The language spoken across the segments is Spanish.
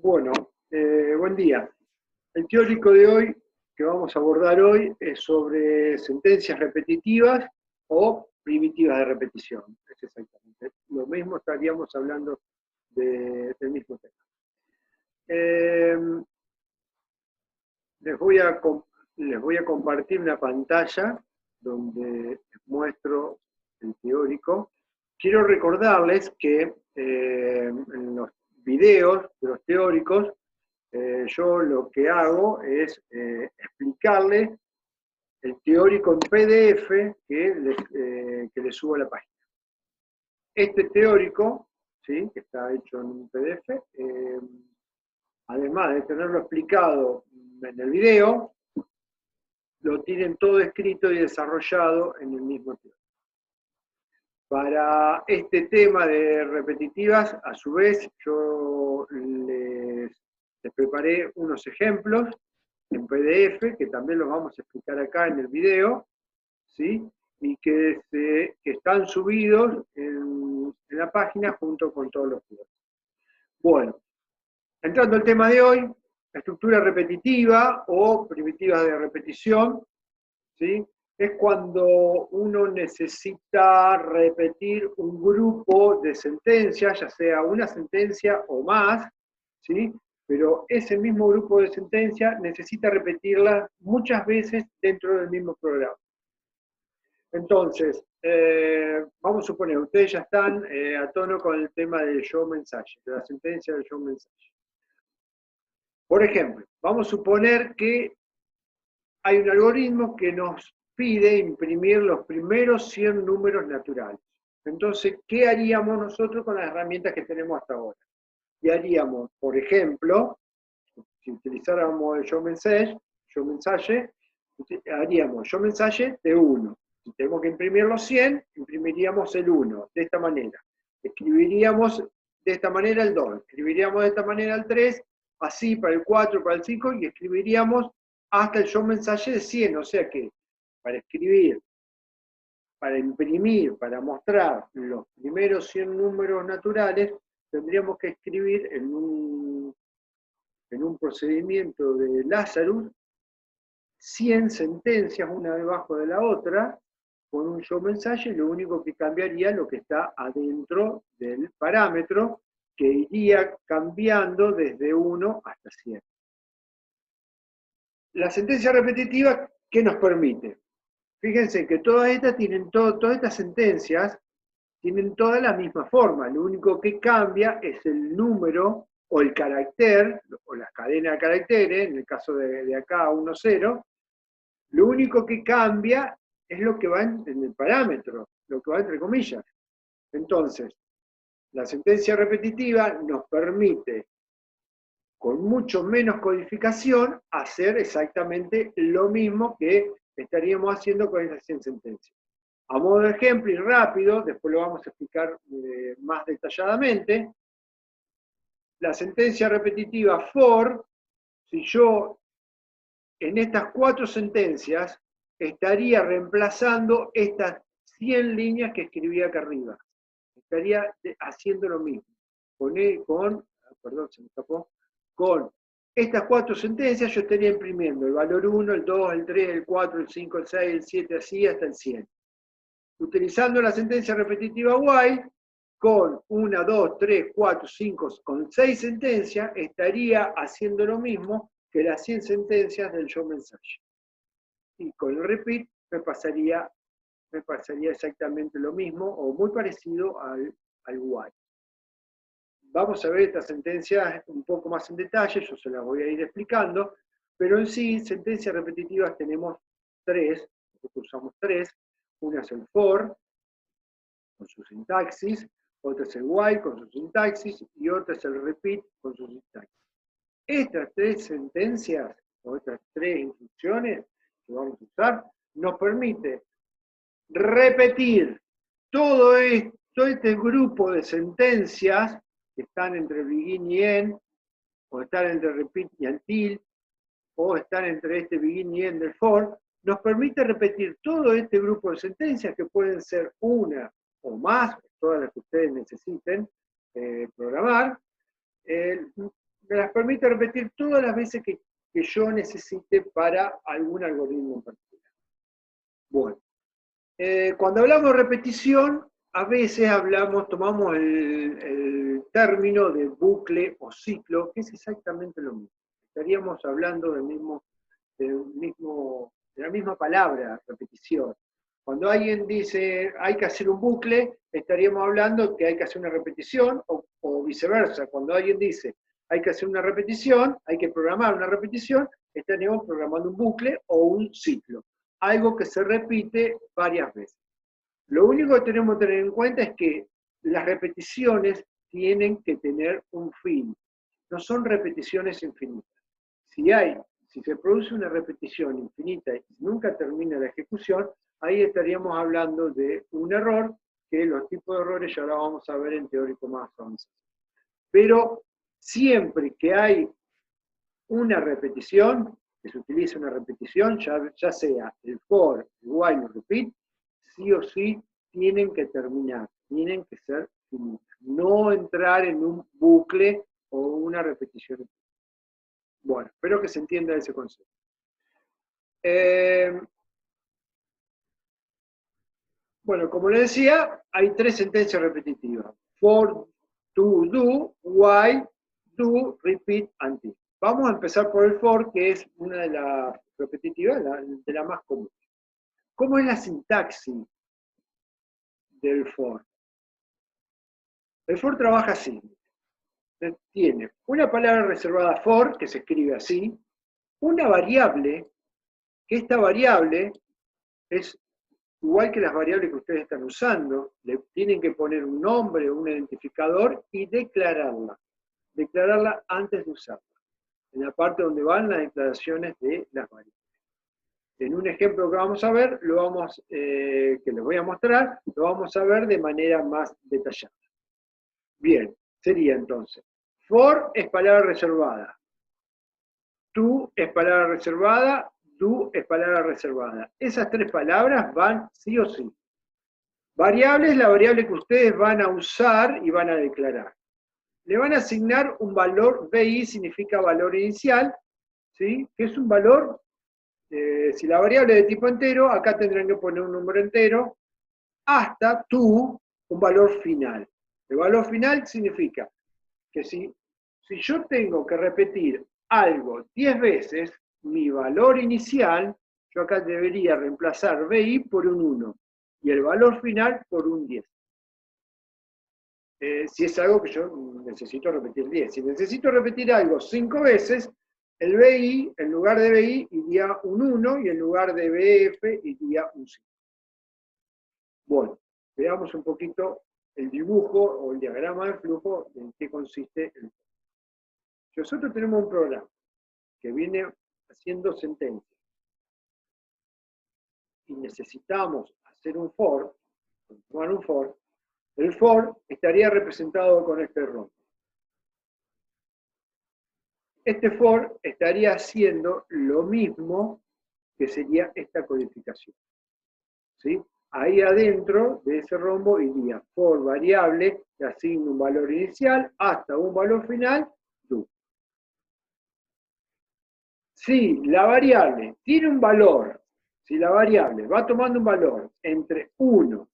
Bueno, buen día. El teórico de hoy, que vamos a abordar hoy, es sobre sentencias repetitivas o primitivas de repetición. Es exactamente lo mismo, estaríamos hablando del mismo tema. Les voy a compartir una pantalla donde muestro el teórico. Quiero recordarles que en los videos de los teóricos, yo lo que hago es explicarles el teórico en PDF que les subo a la página. Este teórico, ¿sí?, que está hecho en un PDF, además de tenerlo explicado en el video, lo tienen todo escrito y desarrollado en el mismo teórico. Para este tema de repetitivas, a su vez, yo les preparé unos ejemplos en PDF, que también los vamos a explicar acá en el video, ¿sí?, y que están subidos en la página junto con todos los videos. Bueno, entrando al tema de hoy, la estructura repetitiva o primitiva de repetición, ¿sí?, es cuando uno necesita repetir un grupo de sentencias, ya sea una sentencia o más, ¿sí?, pero ese mismo grupo de sentencias necesita repetirlas muchas veces dentro del mismo programa. Entonces, vamos a suponer, ustedes ya están a tono con el tema del show mensaje, de la sentencia del show mensaje. Por ejemplo, vamos a suponer que hay un algoritmo que nos pide imprimir los primeros 100 números naturales. Entonces, ¿qué haríamos nosotros con las herramientas que tenemos hasta ahora? Y haríamos, por ejemplo, si utilizáramos el show mensaje, haríamos show mensaje de 1. Si tenemos que imprimir los 100, imprimiríamos el 1, de esta manera. Escribiríamos de esta manera el 2, escribiríamos de esta manera el 3, así para el 4, para el 5, y escribiríamos hasta el show mensaje de 100, o sea que para escribir, para imprimir, para mostrar los primeros 100 números naturales, tendríamos que escribir en un procedimiento de Lazarus 100 sentencias una debajo de la otra, con un show mensaje, lo único que cambiaría es lo que está adentro del parámetro, que iría cambiando desde 1 hasta 100. La sentencia repetitiva, ¿qué nos permite? Fíjense que todas estas sentencias tienen toda la misma forma, lo único que cambia es el número o el carácter, o la cadena de caracteres, en el caso de acá 1, 0, lo único que cambia es lo que va en el parámetro, lo que va entre comillas. Entonces, la sentencia repetitiva nos permite, con mucho menos codificación, hacer exactamente lo mismo que estaríamos haciendo con esas 100 sentencias. A modo de ejemplo y rápido, después lo vamos a explicar más detalladamente, la sentencia repetitiva for, si yo en estas 4 sentencias estaría reemplazando estas 100 líneas que escribí acá arriba. Estaría haciendo lo mismo. Con estas 4 sentencias yo estaría imprimiendo el valor 1, el 2, el 3, el 4, el 5, el 6, el 7, así hasta el 100. Utilizando la sentencia repetitiva while, con 1, 2, 3, 4, 5, con 6 sentencias, estaría haciendo lo mismo que las 100 sentencias del show mensaje. Y con el repeat me pasaría exactamente lo mismo, o muy parecido al while. Vamos a ver estas sentencias un poco más en detalle, yo se las voy a ir explicando, pero en sí, sentencias repetitivas tenemos 3, nosotros usamos 3, una es el for, con su sintaxis, otra es el while con su sintaxis, y otra es el repeat con su sintaxis. Estas 3 sentencias, o estas 3 instrucciones que vamos a usar, nos permite repetir todo este grupo de sentencias que están entre begin y end, o están entre repeat y until, o están entre este begin y end del for, nos permite repetir todo este grupo de sentencias, que pueden ser una o más, todas las que ustedes necesiten programar, me las permite repetir todas las veces que yo necesite para algún algoritmo en particular. Bueno, cuando hablamos de repetición, a veces tomamos el término de bucle o ciclo, que es exactamente lo mismo. Estaríamos hablando de la misma palabra, repetición. Cuando alguien dice hay que hacer un bucle, estaríamos hablando que hay que hacer una repetición, o viceversa. Cuando alguien dice hay que hacer una repetición, hay que programar una repetición, estaríamos programando un bucle o un ciclo. Algo que se repite varias veces. Lo único que tenemos que tener en cuenta es que las repeticiones tienen que tener un fin. No son repeticiones infinitas. Si se produce una repetición infinita y nunca termina la ejecución, ahí estaríamos hablando de un error, que los tipos de errores ya lo vamos a ver en teórico más avanzado. Pero siempre que hay una repetición, que se utiliza una repetición, ya sea el for, el while o repeat, sí o sí tienen que terminar, tienen que ser finitas. No entrar en un bucle o una repetición. Bueno, espero que se entienda ese concepto. Bueno, como les decía, hay tres sentencias repetitivas. For, to, do, while, do, repeat, until. Vamos a empezar por el for, que es una de las repetitivas, de la más común. ¿Cómo es la sintaxis del for? El for trabaja así. Tiene una palabra reservada for, que se escribe así, una variable, que esta variable es igual que las variables que ustedes están usando, le tienen que poner un nombre, un identificador y declararla. Declararla antes de usarla. En la parte donde van las declaraciones de las variables. En un ejemplo que vamos a ver, que les voy a mostrar, lo vamos a ver de manera más detallada. Bien, sería entonces, for es palabra reservada, to es palabra reservada, do es palabra reservada. Esas tres palabras van sí o sí. Variable es la variable que ustedes van a usar y van a declarar. Le van a asignar un valor, BI significa valor inicial, ¿sí? Que es un valor, si la variable es de tipo entero, acá tendrán que poner un número entero, hasta to, un valor final. El valor final significa que si yo tengo que repetir algo 10 veces, mi valor inicial, yo acá debería reemplazar BI por un 1 y el valor final por un 10. Si es algo que yo necesito repetir 10. Si necesito repetir algo 5 veces, el BI, en lugar de BI, iría un 1 y en lugar de BF iría un 5. Bueno, veamos un poquito el dibujo o el diagrama de flujo en qué consiste el. Si nosotros tenemos un programa que viene haciendo sentencias y necesitamos hacer un for, tomar un for, el for estaría representado con este rombo. Este for estaría haciendo lo mismo que sería esta codificación. ¿Sí? Ahí adentro de ese rombo iría for variable, que asigna un valor inicial hasta un valor final, do. Si la variable tiene un valor, si la variable va tomando un valor entre 1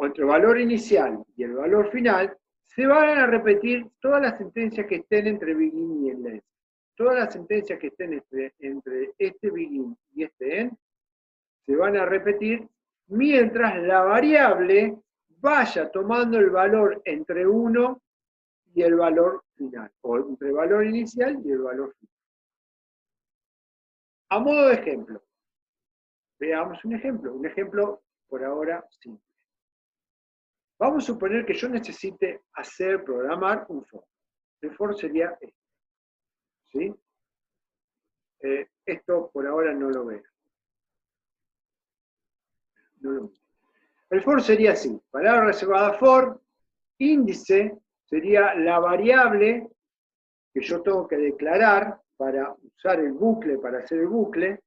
o entre el valor inicial y el valor final, se van a repetir todas las sentencias que estén entre begin y end. Todas las sentencias que estén entre este begin y este end se van a repetir mientras la variable vaya tomando el valor entre 1 y el valor final, o entre el valor inicial y el valor final. A modo de ejemplo, veamos un ejemplo por ahora simple. Vamos a suponer que yo necesite programar un for. El for sería esto. ¿Sí? Esto por ahora no lo veo. El for sería así. Palabra reservada for, índice sería la variable que yo tengo que declarar para usar el bucle, para hacer el bucle.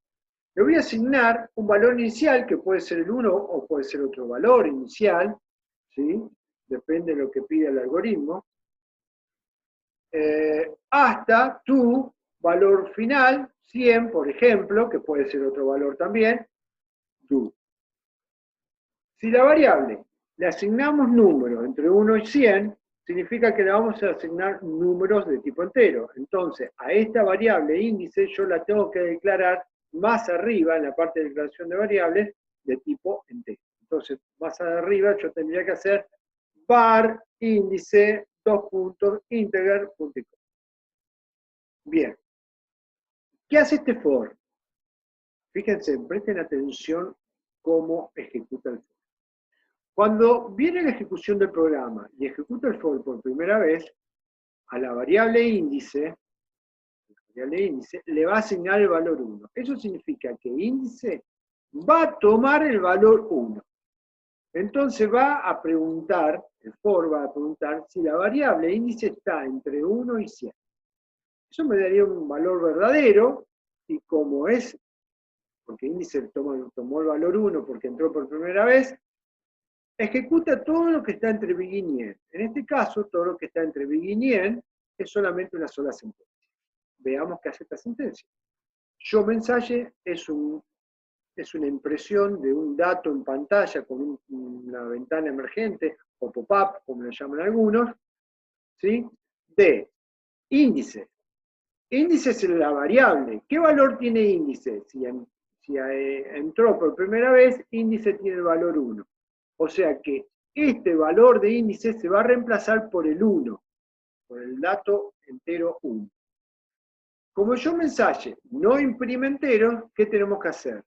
Le voy a asignar un valor inicial, que puede ser el 1 o puede ser otro valor inicial, ¿sí? Depende de lo que pida el algoritmo. hasta tu valor final, 100, por ejemplo, que puede ser otro valor también, do. Si la variable le asignamos números entre 1 y 100, significa que le vamos a asignar números de tipo entero. Entonces, a esta variable índice yo la tengo que declarar más arriba, en la parte de declaración de variables, de tipo entero. Entonces, más arriba yo tendría que hacer var índice, integer.com. Bien. ¿Qué hace este for? Fíjense, presten atención cómo ejecuta el for. Cuando viene la ejecución del programa y ejecuta el for por primera vez, a la variable índice le va a asignar el valor 1. Eso significa que índice va a tomar el valor 1. Entonces va a preguntar, el for va a preguntar si la variable índice está entre 1 y 100. Eso me daría un valor verdadero, y como es, porque índice tomó el valor 1 porque entró por primera vez, ejecuta todo lo que está entre big y nien. En este caso, todo lo que está entre big y nien es solamente una sola sentencia. Veamos qué hace esta sentencia. Show message es una impresión de un dato en pantalla con una ventana emergente, o pop-up, como le llaman algunos, ¿sí? De índice. Índice es la variable. ¿Qué valor tiene índice? Si entró por primera vez, índice tiene el valor 1. O sea que este valor de índice se va a reemplazar por el 1, por el dato entero 1. Como show message no imprime enteros, ¿qué tenemos que hacer?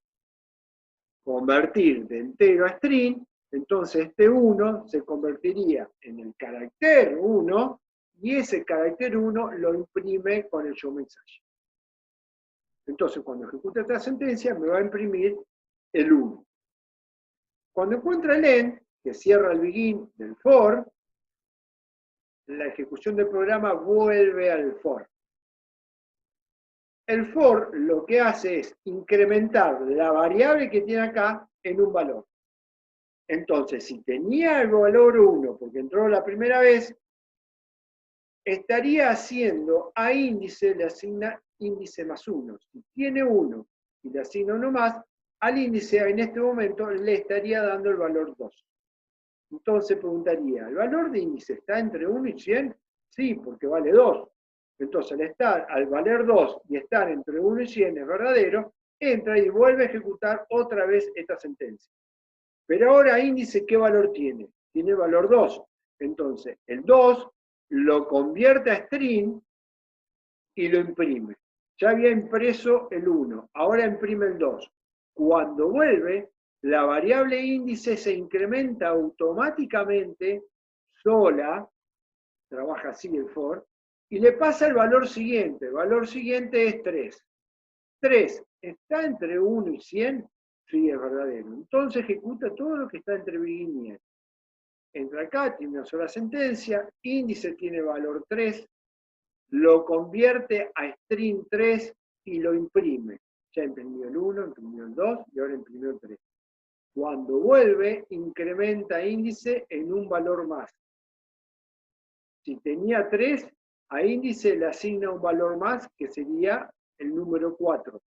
Convertir de entero a string, entonces este 1 se convertiría en el carácter 1, y ese carácter 1 lo imprime con el show message. Entonces, cuando ejecute esta sentencia, me va a imprimir el 1. Cuando encuentra el end, que cierra el begin del for, la ejecución del programa vuelve al for. El for lo que hace es incrementar la variable que tiene acá en un valor. Entonces, si tenía el valor 1 porque entró la primera vez, estaría haciendo a índice, le asigna índice más 1. Si tiene 1 y le asigna 1 más, al índice en este momento le estaría dando el valor 2. Entonces preguntaría, ¿el valor de índice está entre 1 y 100? Sí, porque vale 2. Entonces al valer 2 y estar entre 1 y 100 es verdadero, entra y vuelve a ejecutar otra vez esta sentencia. Pero ahora índice, ¿qué valor tiene? Tiene valor 2. Entonces, el 2 lo convierte a string y lo imprime. Ya había impreso el 1, ahora imprime el 2. Cuando vuelve, la variable índice se incrementa automáticamente sola, trabaja así el for, y le pasa el valor siguiente. El valor siguiente es 3. 3, ¿está entre 1 y 100? Sí, es verdadero. Entonces ejecuta todo lo que está entre big y nien. Entra acá, tiene una sola sentencia, índice tiene valor 3, lo convierte a string 3 y lo imprime. Ya imprimió el 1, imprimió el 2 y ahora imprimió el 3. Cuando vuelve, incrementa índice en un valor más. Si tenía 3, a índice le asigna un valor más, que sería el número 4.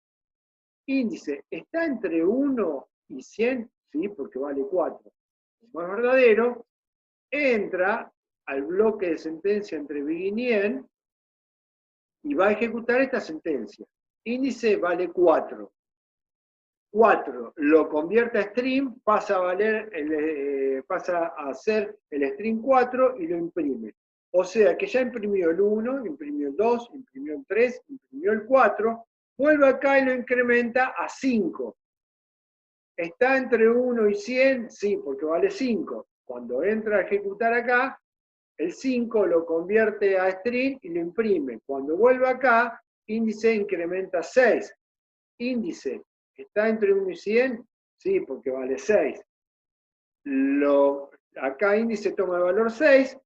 Índice, ¿está entre 1 y 100? Sí, porque vale 4. Como es verdadero, entra al bloque de sentencia entre big y nien y va a ejecutar esta sentencia. Índice vale 4. 4 lo convierte a string, pasa a ser el string 4 y lo imprime. O sea que ya imprimió el 1, imprimió el 2, imprimió el 3, imprimió el 4, vuelve acá y lo incrementa a 5. ¿Está entre 1 y 100? Sí, porque vale 5. Cuando entra a ejecutar acá, el 5 lo convierte a string y lo imprime. Cuando vuelve acá, índice incrementa 6. Índice, ¿está entre 1 y 100? Sí, porque vale 6. Acá índice toma el valor 6,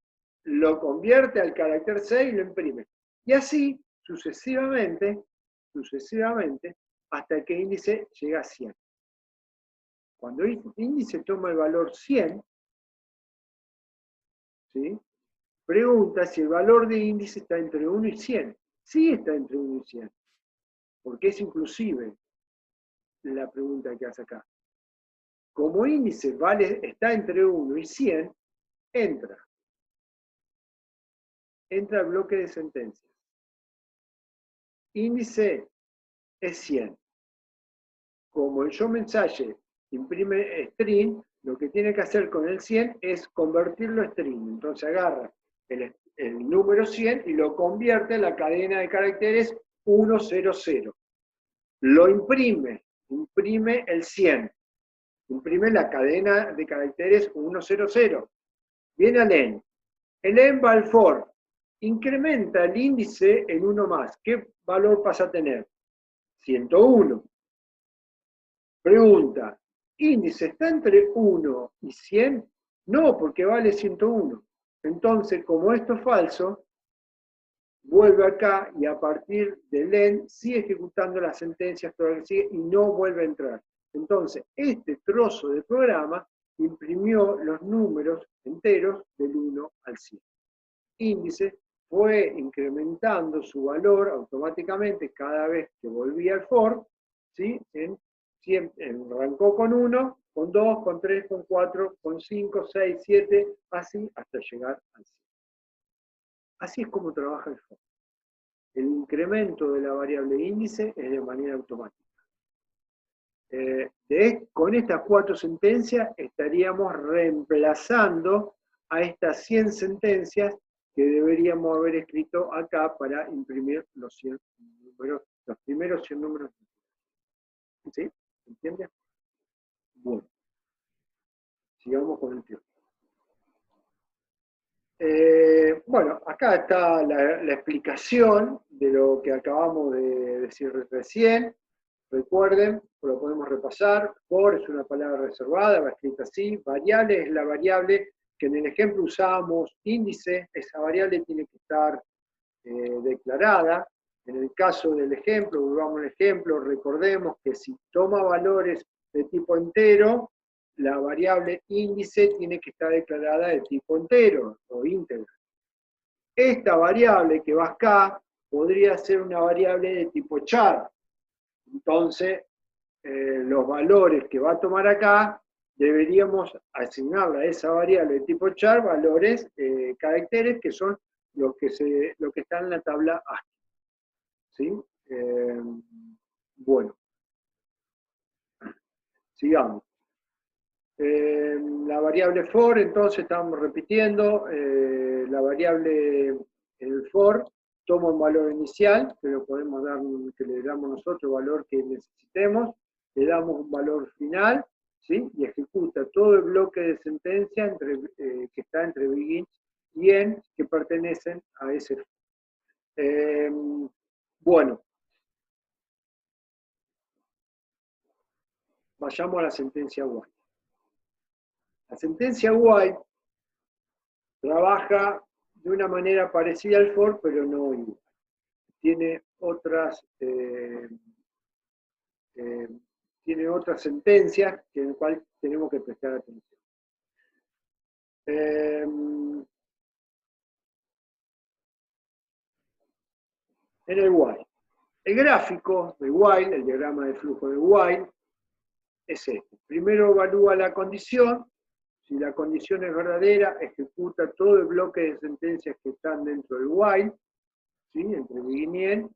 lo convierte al carácter 6 y lo imprime. Y así, sucesivamente, hasta que índice llega a 100. Cuando índice toma el valor 100, ¿sí? pregunta si el valor de índice está entre 1 y 100. Sí está entre 1 y 100, porque es inclusive la pregunta que hace acá. Como índice está entre 1 y 100, entra al bloque de sentencias. Índice es 100. Como el showMessage imprime string, lo que tiene que hacer con el 100 es convertirlo a string. Entonces agarra el número 100 y lo convierte en la cadena de caracteres 100. Lo imprime el 100. Imprime la cadena de caracteres 100. Viene al len. El len va al for. Incrementa el índice en 1 más. ¿Qué valor pasa a tener? 101. Pregunta, ¿índice está entre 1 y 100? No, porque vale 101. Entonces, como esto es falso, vuelve acá y a partir del len sigue ejecutando las sentencias todas que sigue y no vuelve a entrar. Entonces, este trozo de programa imprimió los números enteros del 1 al 100. Índice fue incrementando su valor automáticamente cada vez que volvía al for, ¿sí? Arrancó con 1, con 2, con 3, con 4, con 5, 6, 7, así hasta llegar al 100. Así es como trabaja el for. El incremento de la variable índice es de manera automática. Con estas 4 sentencias estaríamos reemplazando a estas 100 sentencias que deberíamos haber escrito acá para imprimir los 100 números, los primeros 100 números. ¿Sí? ¿Entiende? Bueno, sigamos con el tiempo. Bueno, acá está la explicación de lo que acabamos de decir recién. Recuerden, lo podemos repasar. For es una palabra reservada, va escrita así. Variable es la variable que en el ejemplo usábamos índice. Esa variable tiene que estar declarada. En el caso del ejemplo, volvamos al ejemplo, recordemos que si toma valores de tipo entero, la variable índice tiene que estar declarada de tipo entero o íntegro. Esta variable que va acá podría ser una variable de tipo char. Entonces, los valores que va a tomar acá, deberíamos asignarle a esa variable de tipo char valores, caracteres, que son los que están en la tabla ASCII. ¿Sí? Bueno, sigamos. La variable for, entonces estamos repitiendo, la variable en el for toma un valor inicial, que le damos nosotros el valor que necesitemos, le damos un valor final, ¿sí? Y ejecuta todo el bloque de sentencia que está entre begin y end, que pertenecen a ese for. Bueno, vayamos a la sentencia while. La sentencia while trabaja de una manera parecida al for, pero no igual. Tiene otras sentencias en las cuales tenemos que prestar atención. En el while. El gráfico de while, el diagrama de flujo de while, es este. Primero evalúa la condición. Si la condición es verdadera, ejecuta todo el bloque de sentencias que están dentro del while, ¿sí? Entre begin y end,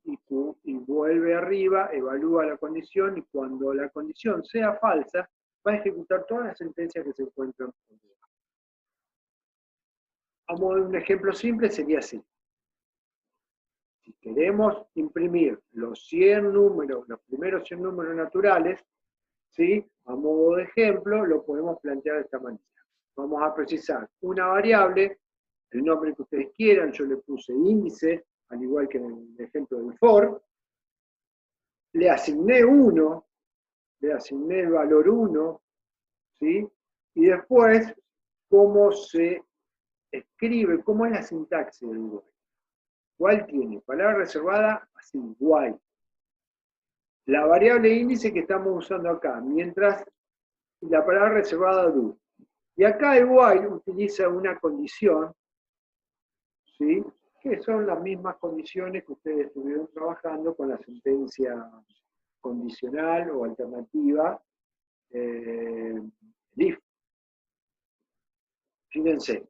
y vuelve arriba, evalúa la condición, y cuando la condición sea falsa, va a ejecutar todas las sentencias que se encuentran por debajo. A modo de un ejemplo simple sería así. Si queremos imprimir los 100 números, los primeros 100 números naturales, ¿sí? A modo de ejemplo, lo podemos plantear de esta manera. Vamos a precisar una variable, el nombre que ustedes quieran, yo le puse índice, al igual que en el ejemplo del for, le asigné 1, le asigné el valor 1, ¿sí? Y después, cómo se escribe, cómo es la sintaxis del while. While tiene palabra reservada, así, while. La variable índice que estamos usando acá, mientras la palabra reservada do. Y acá el while utiliza una condición ¿sí? Que son las mismas condiciones que ustedes estuvieron trabajando con la sentencia condicional o alternativa if. Fíjense,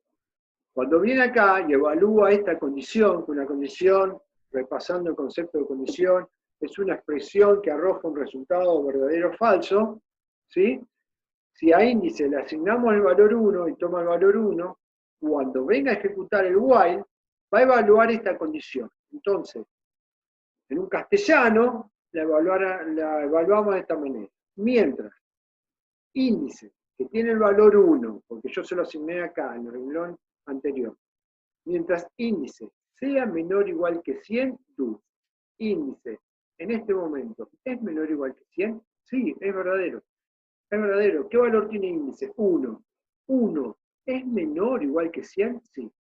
cuando viene acá y evalúa esta condición, que una condición, repasando el concepto de condición, es una expresión que arroja un resultado verdadero o falso, ¿sí? Si a índice le asignamos el valor 1 y toma el valor 1, cuando venga a ejecutar el while, va a evaluar esta condición. Entonces, en un castellano, la evaluamos de esta manera. Mientras índice, que tiene el valor 1, porque yo se lo asigné acá en el renglón anterior, mientras índice sea menor o igual que 100, do. Índice, en este momento, ¿es menor o igual que 100? Sí, es verdadero. Es verdadero. ¿Qué valor tiene índice? 1. 1. ¿Es menor o igual que 100? Sí.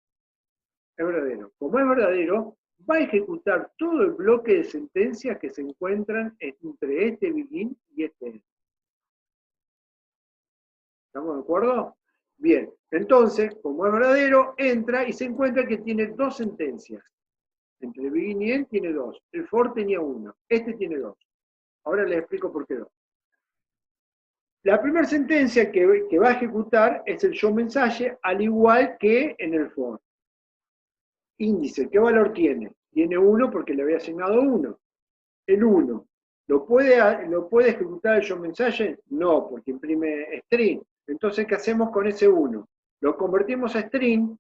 Es verdadero. Como es verdadero, va a ejecutar todo el bloque de sentencias que se encuentran entre este begin y este end. ¿Estamos de acuerdo? Bien. Entonces, como es verdadero, entra y se encuentra que tiene dos sentencias. Entre begin y end tiene dos. El for tenía uno. Este tiene dos. Ahora les explico por qué dos. La primera sentencia que va a ejecutar es el show mensaje, al igual que en el for. Índice, ¿qué valor tiene? Tiene 1 porque le había asignado 1. El 1. ¿Lo puede ejecutar el show mensaje? No, porque imprime string. Entonces, ¿qué hacemos con ese 1? Lo convertimos a string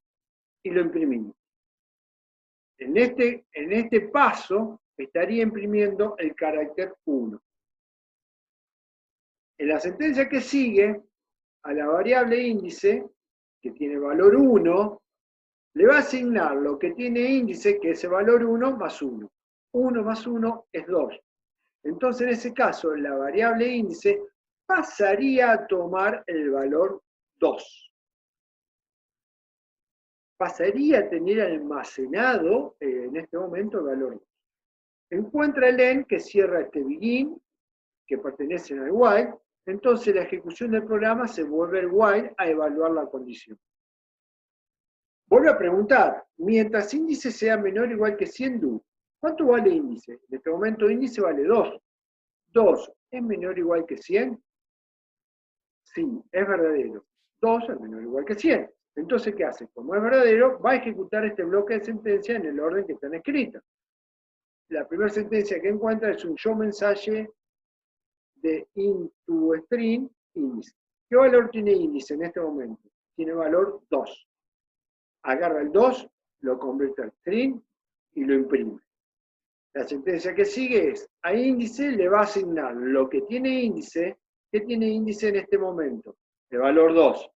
y lo imprimimos. En este paso estaría imprimiendo el carácter 1. En la sentencia que sigue, a la variable índice, que tiene valor 1, le va a asignar lo que tiene índice, que es el valor 1 más 1. 1 más 1 es 2. Entonces, en ese caso, la variable índice pasaría a tomar el valor 2. Pasaría a tener almacenado en este momento el valor 2. Encuentra el end que cierra este begin, que pertenece al while. Entonces, la ejecución del programa se vuelve el while a evaluar la condición. Vuelvo a preguntar, mientras índice sea menor o igual que 100, do. ¿Cuánto vale índice? En este momento índice vale 2. 2 es menor o igual que 100. Sí, es verdadero. 2 es menor o igual que 100. Entonces, ¿qué hace? Como es verdadero, va a ejecutar este bloque de sentencia en el orden que están escritas. La primera sentencia que encuentra es un show mensaje de into string índice. ¿Qué valor tiene índice en este momento? Tiene valor 2. Agarra el 2, lo convierte a string y lo imprime. La sentencia que sigue es, a índice le va a asignar lo que tiene índice. ¿Qué tiene índice en este momento? El valor 2.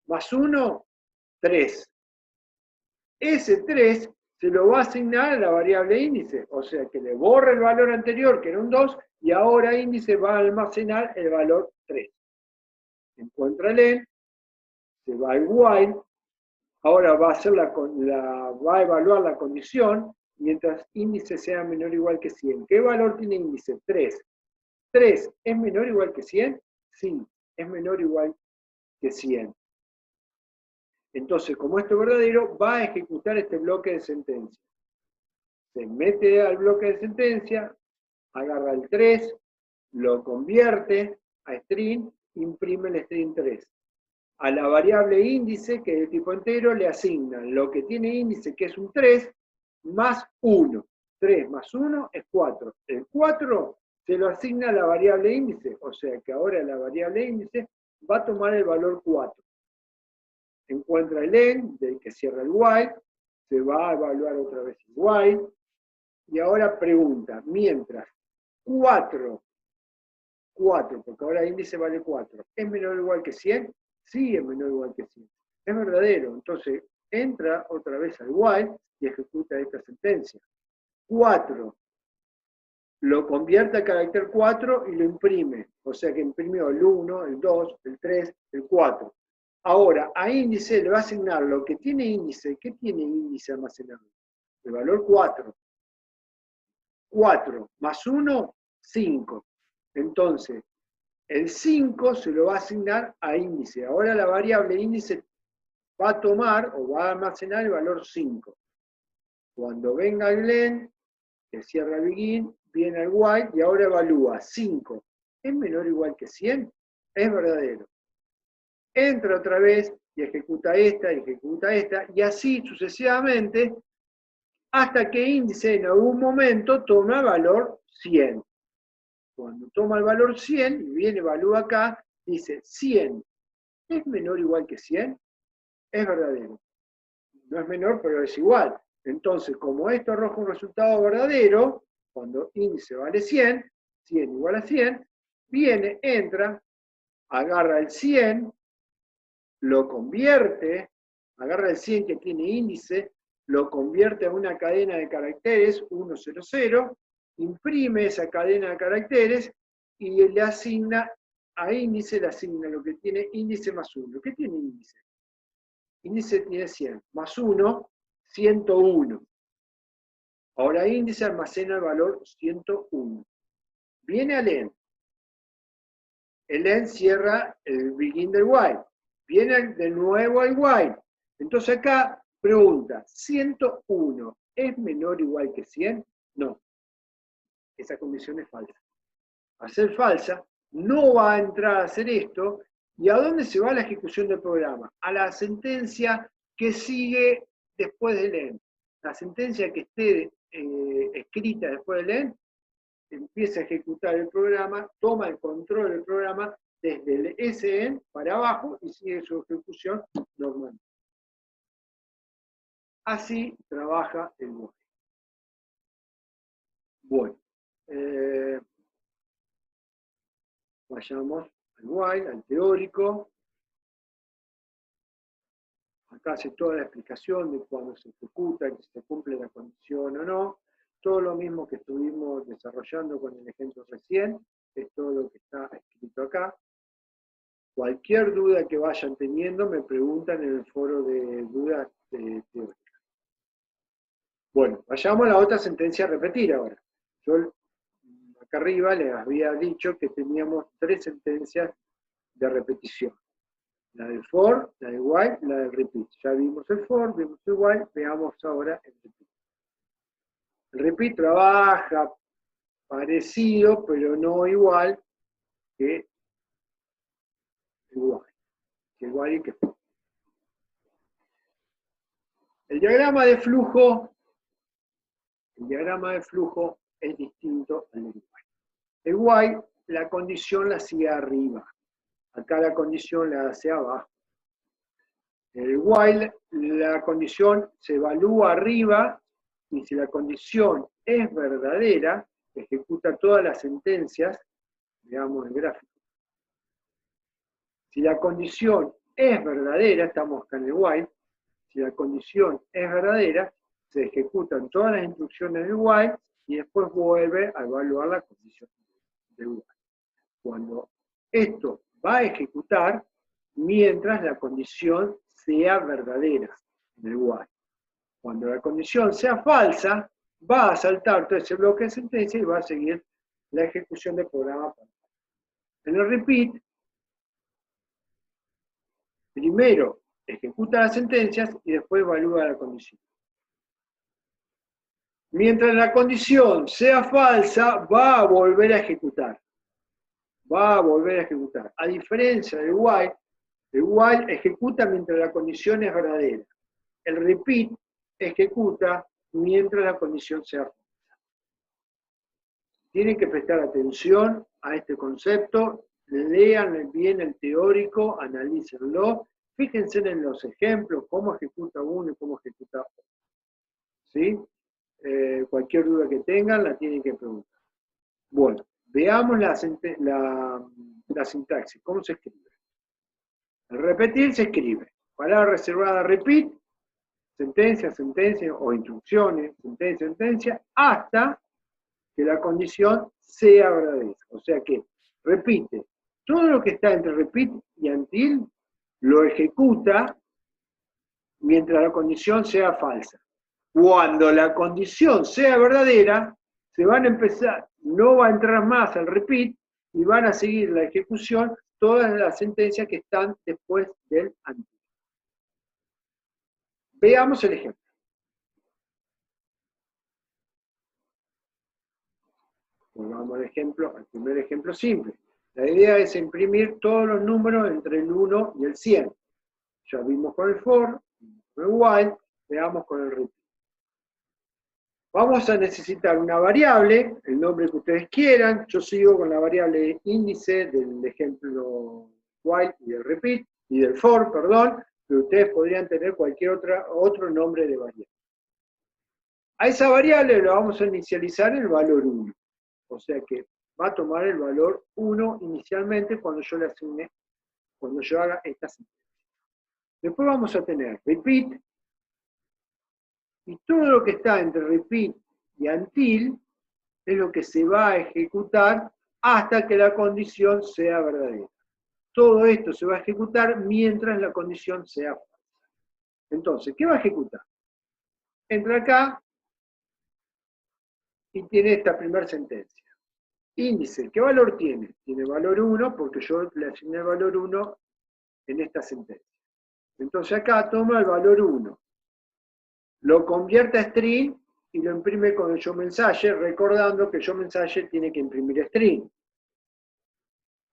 Más 1, 3. Ese 3 se lo va a asignar a la variable índice. O sea que le borra el valor anterior, que era un 2, y ahora índice va a almacenar el valor 3. Encuentra el end, se va al while. Ahora va a evaluar la condición mientras índice sea menor o igual que 100. ¿Qué valor tiene índice? 3. 3 es menor o igual que 100? Sí, es menor o igual que 100. Entonces, como esto es verdadero, va a ejecutar este bloque de sentencia. Se mete al bloque de sentencia, agarra el 3, lo convierte a string, imprime el string 3. A la variable índice, que es de tipo entero, le asignan lo que tiene índice, que es un 3, más 1. 3 más 1 es 4. El 4 se lo asigna a la variable índice, o sea que ahora la variable índice va a tomar el valor 4. Encuentra el end, del que cierra el while, se va a evaluar otra vez el while, y ahora pregunta, mientras 4, porque ahora índice vale 4, ¿es menor o igual que 100? Sí, es menor o igual que 100. Es verdadero. Entonces, entra otra vez al while y ejecuta esta sentencia. 4 lo convierte a carácter 4 y lo imprime. O sea que imprimió el 1, el 2, el 3, el 4. Ahora, a índice le va a asignar lo que tiene índice. ¿Qué tiene índice almacenado? El valor 4. 4 más 1, 5. Entonces, el 5 se lo va a asignar a índice. Ahora la variable índice va a tomar o va a almacenar el valor 5. Cuando venga el len, que cierra el begin, viene el while y ahora evalúa 5. ¿Es menor o igual que 100? Es verdadero. Entra otra vez y ejecuta esta, y así sucesivamente, hasta que índice en algún momento toma valor 100. Cuando toma el valor 100 y viene, evalúa acá, dice 100. ¿Es menor o igual que 100? Es verdadero. No es menor, pero es igual. Entonces, como esto arroja un resultado verdadero, cuando índice vale 100, 100 igual a 100, viene, entra, agarra el 100, lo convierte, agarra el 100 que tiene índice, lo convierte a una cadena de caracteres, 100, imprime esa cadena de caracteres y le asigna a índice, le asigna lo que tiene índice más 1. ¿Qué tiene índice? Índice tiene 100, más 1, 101. Ahora índice almacena el valor 101. Viene al end. El end cierra el begin del while. Viene de nuevo al while. Entonces acá pregunta, ¿101 es menor o igual que 100? No. Esa condición es falsa. Al ser falsa, no va a entrar a hacer esto. ¿Y a dónde se va la ejecución del programa? A la sentencia que sigue después del end. La sentencia que esté escrita después del end empieza a ejecutar el programa, toma el control del programa desde el SN para abajo y sigue su ejecución normal. Así trabaja el while. Bueno, vayamos al while, al teórico. Acá hace toda la explicación de cuándo se ejecuta, si se cumple la condición o no. Todo lo mismo que estuvimos desarrollando con el ejemplo recién, es todo lo que está escrito acá. Cualquier duda que vayan teniendo me preguntan en el foro de dudas teóricas. Bueno, vayamos a la otra sentencia a repetir ahora. Yo acá arriba les había dicho que teníamos 3 sentencias de repetición. La del for, la del while, la del repeat. Ya vimos el for, vimos el while, veamos ahora el repeat. El repeat trabaja parecido, pero no igual que el while. Que el while y que for. El diagrama de flujo es distinto al del while. El while, la condición la sigue arriba. Acá la condición la hace abajo. El while, la condición se evalúa arriba y si la condición es verdadera, ejecuta todas las sentencias, veamos el gráfico. Si la condición es verdadera, estamos acá en el while, si la condición es verdadera, se ejecutan todas las instrucciones del while y después vuelve a evaluar la condición del while. Cuando esto va a ejecutar, mientras la condición sea verdadera en el while. Cuando la condición sea falsa, va a saltar todo ese bloque de sentencia y va a seguir la ejecución del programa. En el repeat, primero ejecuta las sentencias y después evalúa la condición. Mientras la condición sea falsa, va a volver a ejecutar. A diferencia del while, el while ejecuta mientras la condición es verdadera. El repeat ejecuta mientras la condición sea falsa. Tienen que prestar atención a este concepto, lean bien el teórico, analícenlo, fíjense en los ejemplos, cómo ejecuta uno y cómo ejecuta otro. ¿Sí? Cualquier duda que tengan la tienen que preguntar. Bueno, veamos la sintaxis, ¿cómo se escribe? El repetir se escribe, palabra reservada repeat, sentencia, sentencia, o instrucciones, sentencia, sentencia, hasta que la condición sea verdadera. O sea que repite. Todo lo que está entre repeat y until lo ejecuta mientras la condición sea falsa. Cuando la condición sea verdadera, se van a empezar, no va a entrar más al repeat y van a seguir la ejecución todas las sentencias que están después del until. Veamos el ejemplo. Vamos al primer ejemplo simple. La idea es imprimir todos los números entre el 1 y el 100. Ya vimos con el for, con el while, veamos con el repeat. Vamos a necesitar una variable, el nombre que ustedes quieran. Yo sigo con la variable índice del ejemplo while y del repeat, y del for, perdón, pero ustedes podrían tener cualquier otro nombre de variable. A esa variable le vamos a inicializar el valor 1. O sea que va a tomar el valor 1 inicialmente cuando yo le asigne, cuando yo haga esta sentencia. Después vamos a tener repeat, y todo lo que está entre repeat y until es lo que se va a ejecutar hasta que la condición sea verdadera. Todo esto se va a ejecutar mientras la condición sea falsa. Entonces, ¿qué va a ejecutar? Entra acá y tiene esta primera sentencia. Índice, ¿qué valor tiene? Tiene valor 1 porque yo le asigné el valor 1 en esta sentencia. Entonces acá toma el valor 1, lo convierte a string y lo imprime con el showMessage, recordando que el showMessage tiene que imprimir string.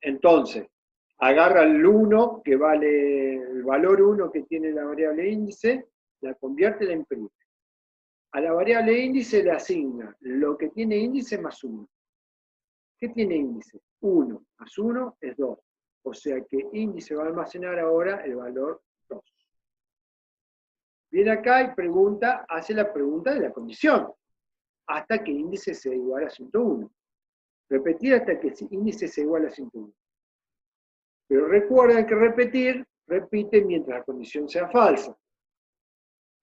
Entonces, agarra el 1, que vale el valor 1 que tiene la variable índice, la convierte y la imprime. A la variable índice le asigna lo que tiene índice más 1. ¿Qué tiene índice? 1 más 1 es 2. O sea que índice va a almacenar ahora el valor 2. Viene acá y pregunta, hace la pregunta de la condición. Hasta que índice sea igual a 101. Repetir hasta que índice sea igual a 101. Pero recuerden que repetir, repite mientras la condición sea falsa.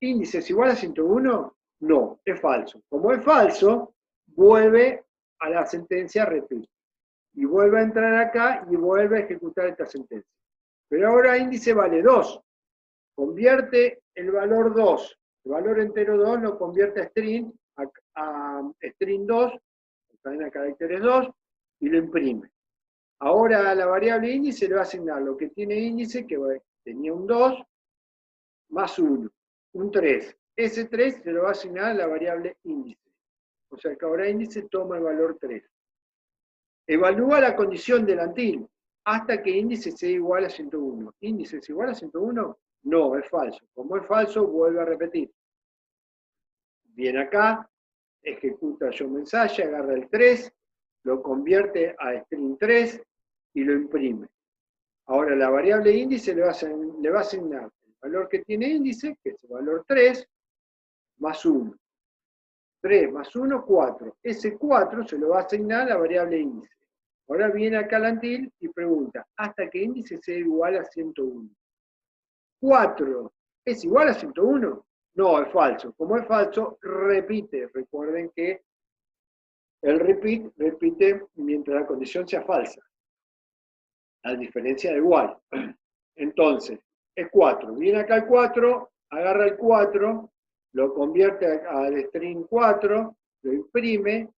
¿Índice es igual a 101? No, es falso. Como es falso, vuelve a la sentencia repeat. Y vuelve a entrar acá y vuelve a ejecutar esta sentencia. Pero ahora índice vale 2. Convierte el valor 2, el valor entero 2 lo convierte a string 2, cadena de caracteres 2, y lo imprime. Ahora a la variable índice le va a asignar lo que tiene índice, que tenía un 2, más 1, un 3. Ese 3 se lo va a asignar a la variable índice. O sea que ahora índice toma el valor 3. Evalúa la condición del until hasta que índice sea igual a 101. ¿Índice es igual a 101? No, es falso. Como es falso, vuelve a repetir. Viene acá, ejecuta showMessage, agarra el 3, lo convierte a string 3 y lo imprime. Ahora la variable índice le va a asignar el valor que tiene índice, que es el valor 3, más 1. 3 más 1, 4. Ese 4 se lo va a asignar a la variable índice. Ahora viene acá el until y pregunta, ¿hasta qué índice sea igual a 101? 4 es igual a 101. No, es falso. Como es falso, repite. Recuerden que el repeat repite mientras la condición sea falsa. A diferencia del while. Entonces, es 4. Viene acá el 4, agarra el 4, lo convierte al string 4, lo imprime,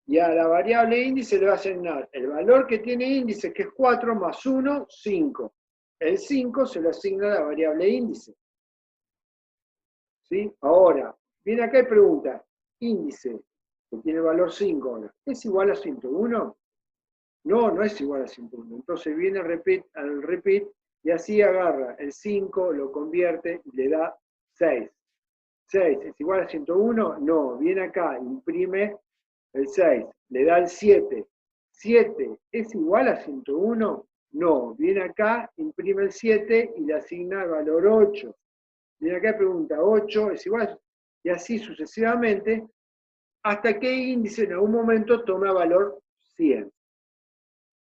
y a la variable índice le va a asignar el valor que tiene índice, que es 4 más 1, 5. El 5 se lo asigna a la variable índice. ¿Sí? Ahora, viene acá y pregunta, índice, que tiene el valor 5 ahora, ¿es igual a 101? No, no es igual a 101. Entonces viene al repeat y así agarra el 5, lo convierte y le da 6. 6, ¿es igual a 101? No, viene acá, imprime el 6, le da el 7. 7, ¿es igual a 101? No, viene acá, imprime el 7 y le asigna el valor 8. Viene acá y pregunta, 8 es igual, y así sucesivamente, hasta que índice en algún momento toma valor 100.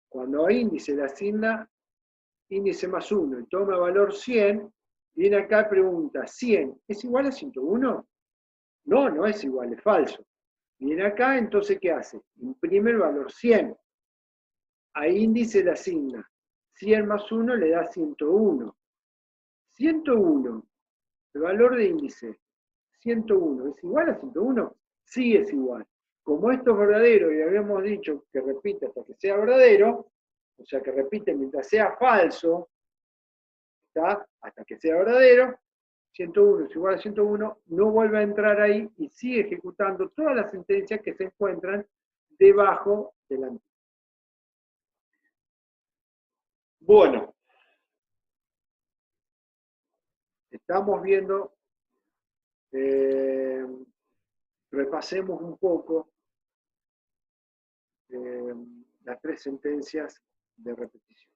Cuando a índice le asigna índice más 1 y toma valor 100, viene acá y pregunta, 100, ¿es igual a 101? No, no es igual, es falso. Viene acá, entonces, ¿qué hace? Imprime el valor 100. A índice le asigna 100 más 1 le da 101. 101, el valor de índice, 101, ¿es igual a 101? Sí es igual. Como esto es verdadero y habíamos dicho que repite hasta que sea verdadero, o sea que repite mientras sea falso, ¿está? Hasta que sea verdadero, 101 es igual a 101, no vuelve a entrar ahí y sigue ejecutando todas las sentencias que se encuentran debajo del until. Bueno, estamos viendo, repasemos un poco las tres sentencias de repetición.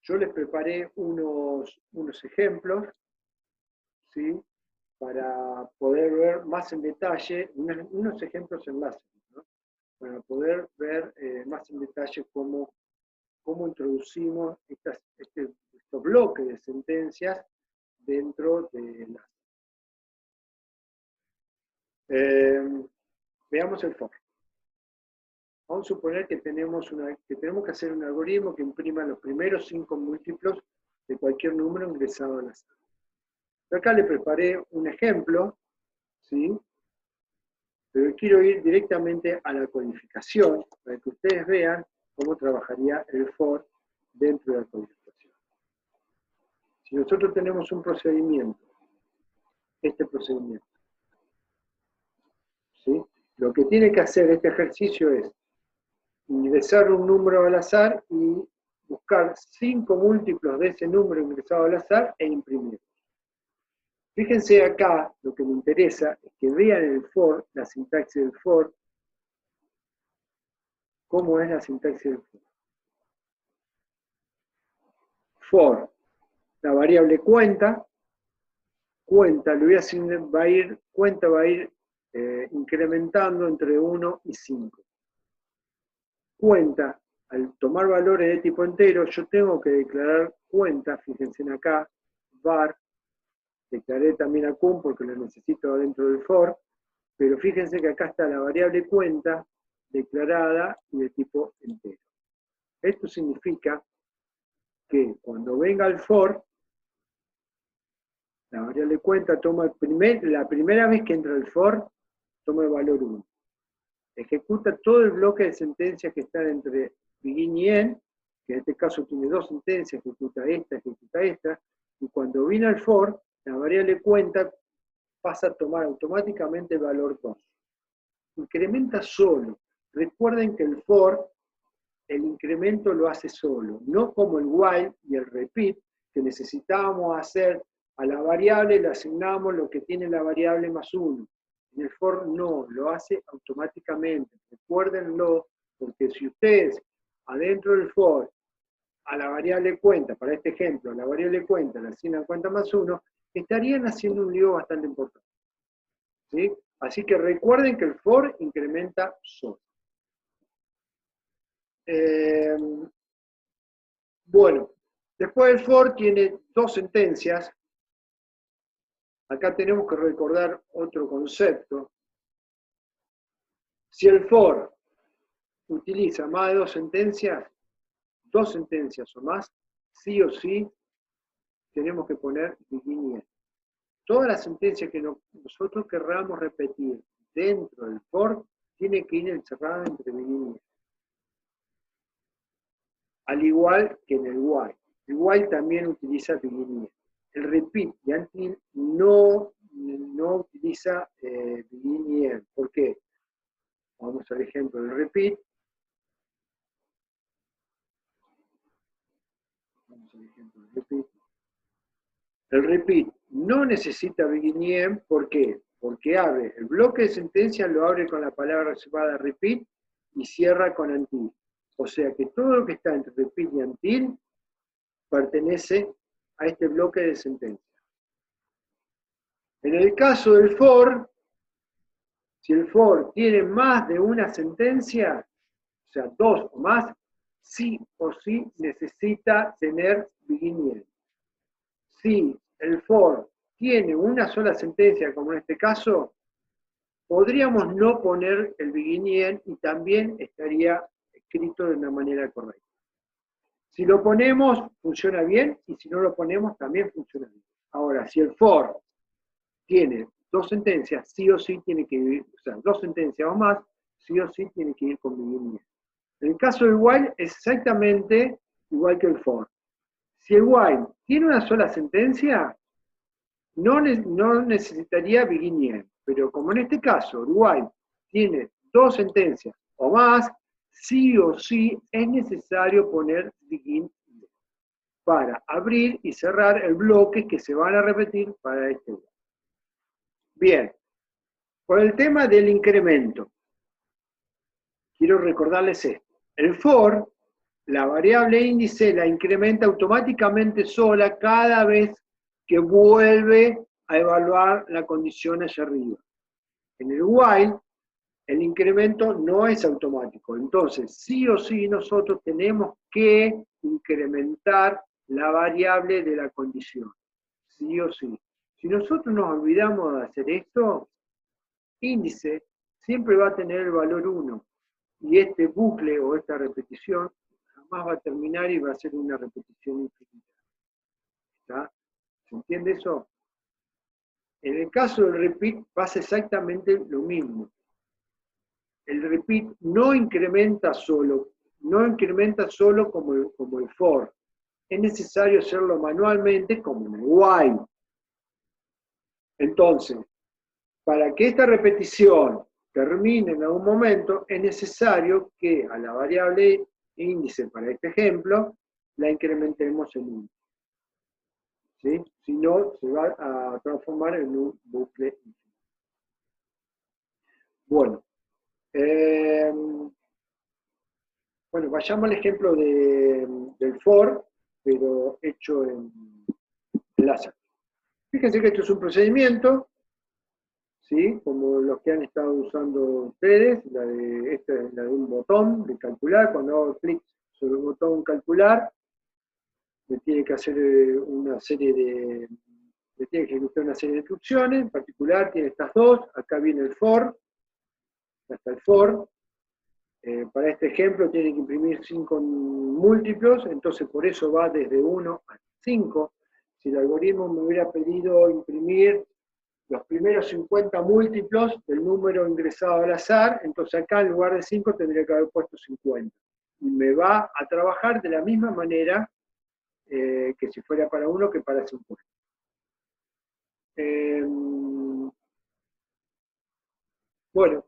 Yo les preparé unos ejemplos, ¿sí? Para poder ver más en detalle, unos ejemplos enlaces, ¿no? Para poder ver más en detalle cómo introducimos estos bloques de sentencias dentro de las... veamos el for. Vamos a suponer que tenemos que hacer un algoritmo que imprima los primeros 5 múltiplos de cualquier número ingresado al azar. Acá le preparé un ejemplo, ¿sí? Pero quiero ir directamente a la codificación para que ustedes vean cómo trabajaría el for dentro de la codificación. Si nosotros tenemos un procedimiento, este procedimiento, ¿sí? Lo que tiene que hacer este ejercicio es ingresar un número al azar y buscar 5 múltiplos de ese número ingresado al azar e imprimirlo. Fíjense acá, lo que me interesa es que vean el for, la sintaxis del for. ¿Cómo es la sintaxis del for? For, la variable cuenta lo voy a asignar, cuenta va a ir incrementando entre 1 y 5. Cuenta, al tomar valores de tipo entero, yo tengo que declarar cuenta, fíjense en acá, var, declaré también a cum porque lo necesito dentro del for, pero fíjense que acá está la variable cuenta declarada y de tipo entero. Esto significa que cuando venga el for, la variable cuenta toma la primera vez que entra el for, toma el valor 1. Ejecuta todo el bloque de sentencias que están entre begin y end, que en este caso tiene 2 sentencias, ejecuta esta, y cuando viene el for, la variable cuenta pasa a tomar automáticamente el valor 2. Incrementa solo. Recuerden que el for, el incremento lo hace solo, no como el while y el repeat, que necesitábamos hacer a la variable, le asignamos lo que tiene la variable más 1. En el for no, lo hace automáticamente. Recuérdenlo, porque si ustedes adentro del for a la variable cuenta, para este ejemplo, a la variable cuenta le asignan cuenta más 1, estarían haciendo un lío bastante importante. ¿Sí? Así que recuerden que el for incrementa solo. Bueno, después el for tiene 2 sentencias. Acá tenemos que recordar otro concepto. Si el for utiliza más de 2 sentencias o más, sí o sí tenemos que poner begin y end. Todas las sentencias que nosotros querramos repetir dentro del for tiene que ir encerrada entre begin y end. Al igual que en el while. El while también utiliza begin y end. El repeat y until no utiliza begin y end. ¿Por qué? Vamos al ejemplo del repeat. El repeat no necesita begin y end. ¿Por qué? Porque abre el bloque de sentencia, lo abre con la palabra reservada repeat y cierra con until. O sea que todo lo que está entre repeat y until pertenece a este bloque de sentencia. En el caso del for, si el for tiene más de una sentencia, o sea, 2 o más, sí o sí necesita tener begin y end. Si el for tiene una sola sentencia, como en este caso, podríamos no poner el begin y end y también estaría escrito de una manera correcta. Si lo ponemos, funciona bien, y si no lo ponemos, también funciona bien. Ahora, si el for tiene 2 sentencias, sí o sí tiene que ir, o sea, 2 sentencias o más, sí o sí tiene que ir con begin y end. En el caso del while es exactamente igual que el for. Si el while tiene una sola sentencia, no necesitaría begin y end. Pero como en este caso el while tiene 2 sentencias o más, sí o sí es necesario poner begin para abrir y cerrar el bloque que se van a repetir para este bloque. Bien, por el tema del incremento, quiero recordarles esto. El for, la variable índice, la incrementa automáticamente sola cada vez que vuelve a evaluar la condición allá arriba. En el while, el incremento no es automático. Entonces, sí o sí nosotros tenemos que incrementar la variable de la condición. Sí o sí. Si nosotros nos olvidamos de hacer esto, índice siempre va a tener el valor 1. Y este bucle o esta repetición jamás va a terminar y va a ser una repetición infinita. ¿Está? ¿Se entiende eso? En el caso del repeat pasa exactamente lo mismo. El repeat no incrementa solo como el for. Es necesario hacerlo manualmente como en el while. Entonces, para que esta repetición termine en algún momento, es necesario que a la variable índice, para este ejemplo, la incrementemos en 1. ¿Sí? Si no, se va a transformar en un bucle infinito. Bueno, vayamos al ejemplo del for, pero hecho en láser. Fíjense que esto es un procedimiento, ¿sí? Como los que han estado usando ustedes, esta es la de un botón de calcular. Cuando hago clic sobre el botón calcular, me tiene que hacer me tiene que ejecutar una serie de instrucciones. En particular tiene estas dos. Acá viene el for, hasta el for. Para este ejemplo tiene que imprimir 5 múltiplos, entonces por eso va desde 1 a 5. Si el algoritmo me hubiera pedido imprimir los primeros 50 múltiplos del número ingresado al azar, entonces acá en lugar de 5 tendría que haber puesto 50. Y me va a trabajar de la misma manera que si fuera para 1 que para 50. Bueno,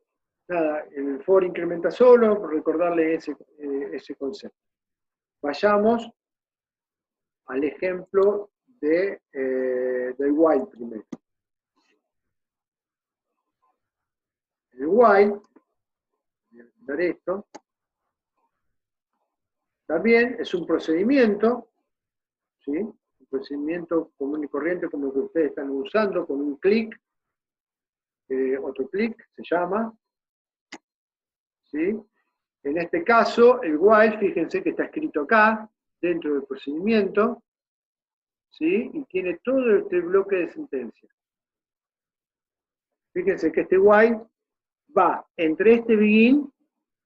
nada, el for incrementa solo, por recordarle ese concepto. Vayamos al ejemplo del while primero. El while, voy a quitar esto, también es un procedimiento, ¿sí? Un procedimiento común y corriente como el que ustedes están usando, con un clic, otro clic se llama, ¿sí? En este caso, el while, fíjense que está escrito acá, dentro del procedimiento, ¿sí? Y tiene todo este bloque de sentencias. Fíjense que este while va entre este begin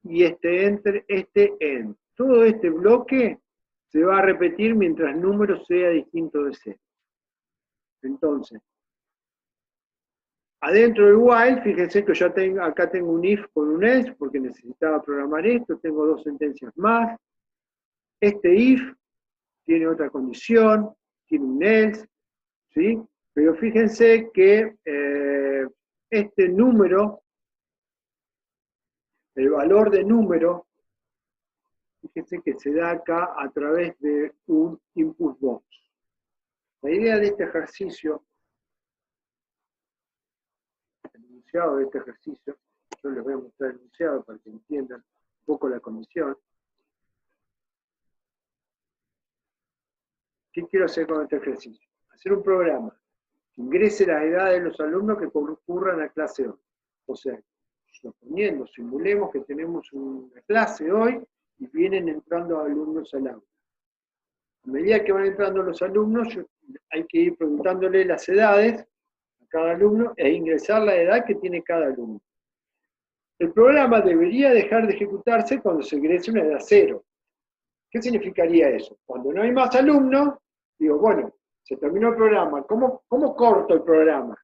y este end. Todo este bloque se va a repetir mientras el número sea distinto de 0. Entonces, adentro del while, fíjense que yo acá tengo un if con un else, porque necesitaba programar esto, tengo dos sentencias más. Este if tiene otra condición, tiene un else, ¿sí? Pero fíjense que este número, el valor de número, fíjense que se da acá a través de un input box. La idea de este ejercicio, el enunciado de este ejercicio, yo les voy a mostrar el enunciado para que entiendan un poco la condición. ¿Qué quiero hacer con este ejercicio? Hacer un programa que ingrese las edades de los alumnos que concurran a clase hoy. O sea, simulemos que tenemos una clase hoy y vienen entrando alumnos al aula. A medida que van entrando los alumnos, hay que ir preguntándole las edades a cada alumno e ingresar la edad que tiene cada alumno. El programa debería dejar de ejecutarse cuando se ingrese una edad 0. ¿Qué significaría eso? Cuando no hay más alumnos, digo, bueno, se terminó el programa. ¿Cómo corto el programa?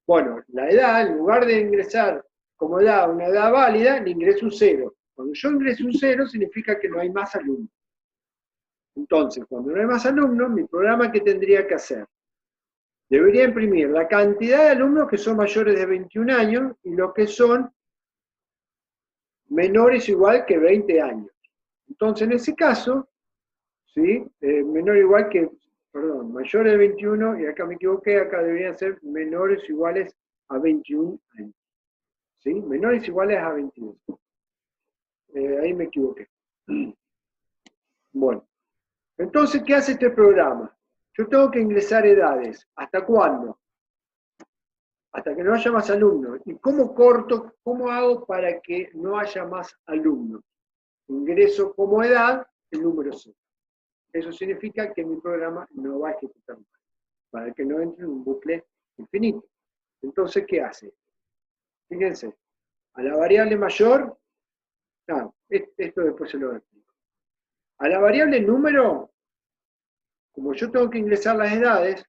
Bueno, la edad, en lugar de ingresar como edad una edad válida, le ingreso un 0. Cuando yo ingreso un 0, significa que no hay más alumnos. Entonces, cuando no hay más alumnos, mi programa, ¿qué tendría que hacer? Debería imprimir la cantidad de alumnos que son mayores de 21 años y los que son menores o igual que 20 años. Entonces, en ese caso, ¿sí? Menor o igual que, perdón, mayores de 21, y acá me equivoqué, acá deberían ser menores o iguales a 21 años. ¿Sí? Menores o iguales a 21. Ahí me equivoqué. Bueno, entonces, ¿qué hace este programa? Yo tengo que ingresar edades. ¿Hasta cuándo? Hasta que no haya más alumnos. ¿Y cómo corto, cómo hago para que no haya más alumnos? Ingreso como edad el número 0. Eso significa que mi programa no va a ejecutar más, para que no entre en un bucle infinito. Entonces, ¿qué hace? Fíjense, a la variable mayor, esto después se lo explico. A la variable número, como yo tengo que ingresar las edades,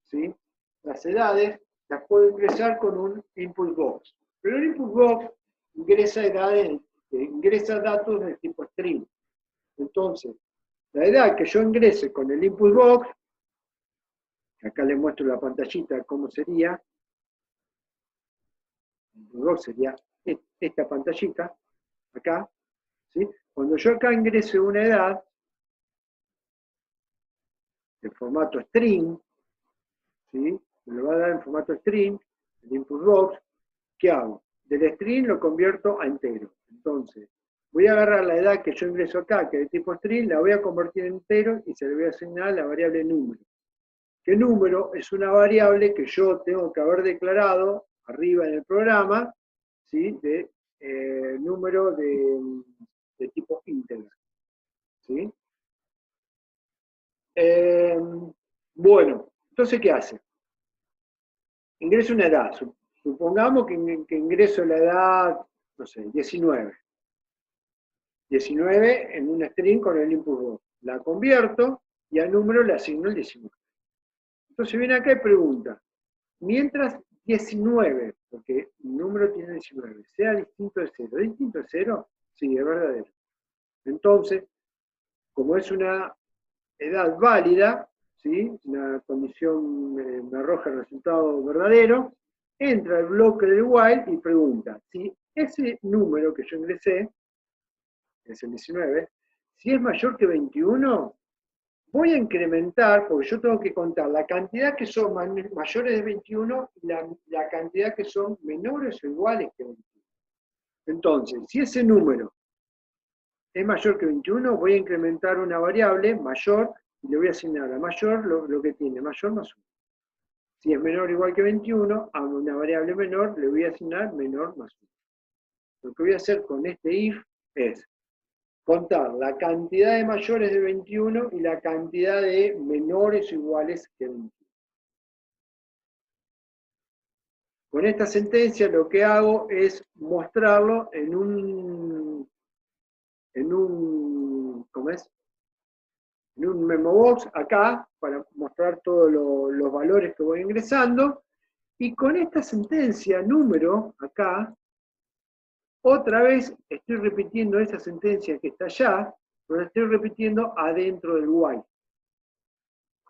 ¿sí? Las edades las puedo ingresar con un input box. Pero el input box ingresa edades, ingresa datos del tipo string. Entonces, la edad que yo ingrese con el input box, acá les muestro la pantallita cómo sería, el input box sería esta pantallita, acá, ¿sí? Cuando yo acá ingrese una edad, en formato string, ¿sí? Me lo va a dar en formato string, el input box. ¿Qué hago? Del string lo convierto a entero. Entonces, voy a agarrar la edad que yo ingreso acá, que es de tipo string, la voy a convertir en entero y se le voy a asignar la variable número. Que número es una variable que yo tengo que haber declarado arriba en el programa, ¿sí? De número de tipo íntegro. ¿Sí? Bueno, entonces, ¿qué hace? Ingreso una edad. Supongamos que ingreso la edad, no sé, 19. 19 en un string con el input box. La convierto y al número le asigno el 19. Entonces viene acá y pregunta, mientras 19, porque el número tiene 19, sea distinto de 0. ¿Es distinto de 0? Sí, es verdadero. Entonces, como es una edad válida, ¿sí? Una condición me arroja el resultado verdadero, entra el bloque del while y pregunta si ese número que yo ingresé, que es el 19, si es mayor que 21, voy a incrementar, porque yo tengo que contar la cantidad que son mayores de 21 y la cantidad que son menores o iguales que 21. Entonces, si ese número es mayor que 21, voy a incrementar una variable mayor y le voy a asignar a mayor lo que tiene, mayor más 1. Si es menor o igual que 21, a una variable menor le voy a asignar menor más 1. Lo que voy a hacer con este if es contar la cantidad de mayores de 21 y la cantidad de menores o iguales que 21. Con esta sentencia lo que hago es mostrarlo en un ¿cómo es? En un memo box acá, para mostrar todos los valores que voy ingresando, y con esta sentencia número acá, otra vez estoy repitiendo esa sentencia que está allá, pero la estoy repitiendo adentro del while.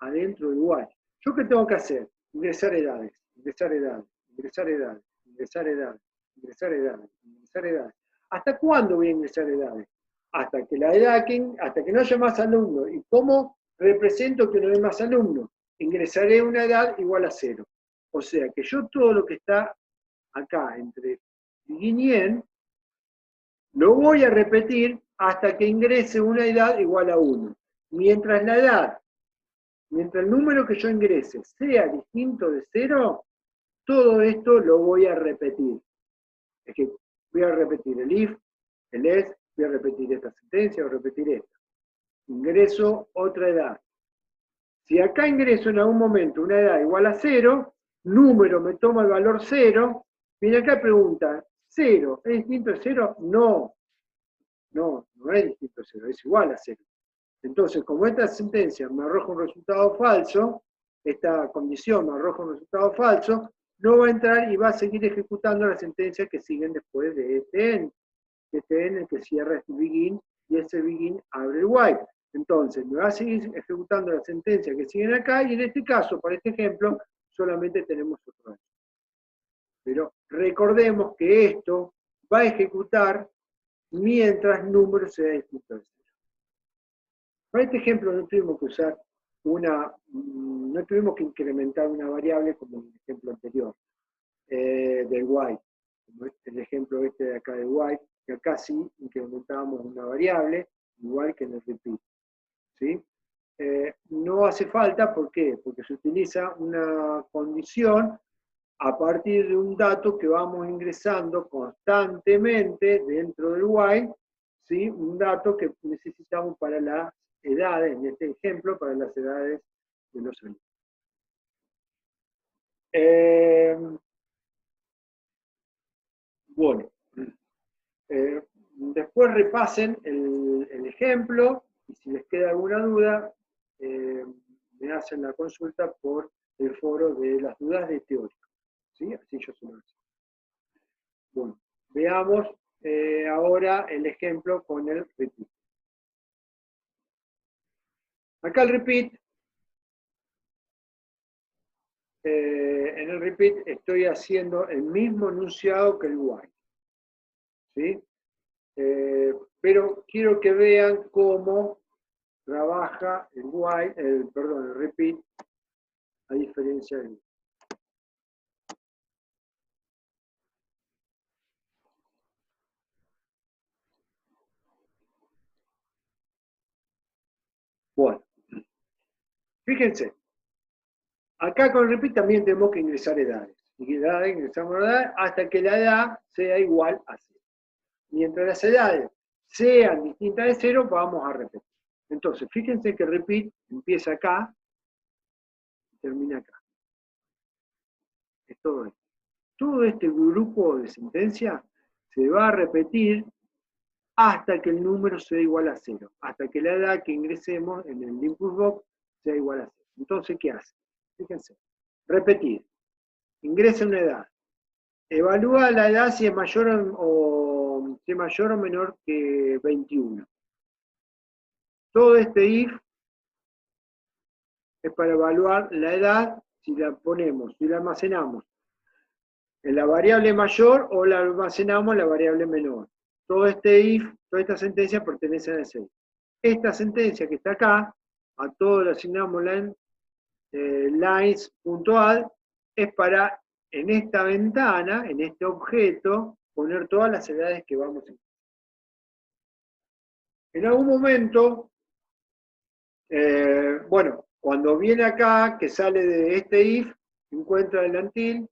Adentro del while. ¿Yo qué tengo que hacer? Ingresar edades, ingresar edades, ingresar edades, ingresar edades, ingresar edades, ingresar edades. ¿Hasta cuándo voy a ingresar edades? Hasta que la edad, hasta que no haya más alumnos. ¿Y cómo represento que no hay más alumnos? Ingresaré una edad igual a 0. O sea que yo todo lo que está acá entre begin y end, lo voy a repetir hasta que ingrese una edad igual a 1. Mientras el número que yo ingrese sea distinto de 0, todo esto lo voy a repetir. Es que voy a repetir el if, el else, voy a repetir esta sentencia, voy a repetir esta. Ingreso otra edad. Si acá ingreso en algún momento una edad igual a 0, número me toma el valor 0, viene acá y pregunta, ¿0 es distinto de 0? No, no es distinto de 0, es igual a 0. Entonces, como esta sentencia me arroja un resultado falso, esta condición me arroja un resultado falso, no va a entrar y va a seguir ejecutando las sentencias que siguen después de este end. Este end el que cierra este begin y ese begin abre el while. Entonces, me va a seguir ejecutando las sentencias que siguen acá y en este caso, para este ejemplo, solamente tenemos otro end. Pero recordemos que esto va a ejecutar mientras número sea distinto de 0. Para este ejemplo no tuvimos que usar no tuvimos que incrementar una variable como en el ejemplo anterior, del while, como el ejemplo este de acá de while, que acá sí incrementábamos una variable, igual que en el repeat. ¿Sí? No hace falta, ¿por qué? Porque se utiliza una condición a partir de un dato que vamos ingresando constantemente dentro del while, ¿sí? Un dato que necesitamos para las edades, en este ejemplo, para las edades de los años. Bueno, después repasen el ejemplo y si les queda alguna duda, me hacen la consulta por el foro de las dudas de teórico. ¿Sí? Así yo se lo hago. Bueno, veamos ahora el ejemplo con el repeat. Acá el repeat, en el repeat estoy haciendo el mismo enunciado que el while. ¿Sí? Pero quiero que vean cómo trabaja el while, el repeat, a diferencia del while. Bueno, fíjense, acá con el repeat también tenemos que ingresar edades. Ingresamos edades hasta que la edad sea igual a 0. Mientras las edades sean distintas de 0, vamos a repetir. Entonces, fíjense que el repeat empieza acá y termina acá. Es todo esto. Todo este grupo de sentencias se va a repetir hasta que el número sea igual a 0, hasta que la edad que ingresemos en el input box sea igual a 0. Entonces, ¿qué hace? Fíjense, repetir, ingresa una edad, evalúa la edad si es mayor o menor que 21. Todo este if es para evaluar la edad si la ponemos, si la almacenamos en la variable mayor o la almacenamos en la variable menor. Todo este if, toda esta sentencia pertenece a ese if. Esta sentencia que está acá, a todo le asignamos lines.add, es para en esta ventana, en este objeto, poner todas las edades que vamos a hacer. En algún momento, bueno, cuando viene acá, que sale de este if, encuentra el until,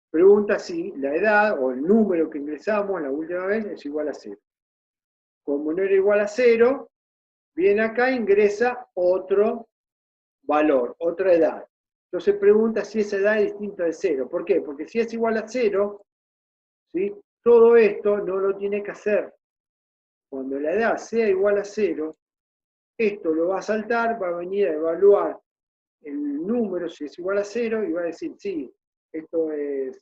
pregunta si la edad o el número que ingresamos la última vez es igual a 0. Como no era igual a 0, viene acá e ingresa otro valor, otra edad. Entonces pregunta si esa edad es distinta de 0. ¿Por qué? Porque si es igual a 0, ¿sí? Todo esto no lo tiene que hacer. Cuando la edad sea igual a 0, esto lo va a saltar, va a venir a evaluar el número si es igual a 0 y va a decir, sí, esto es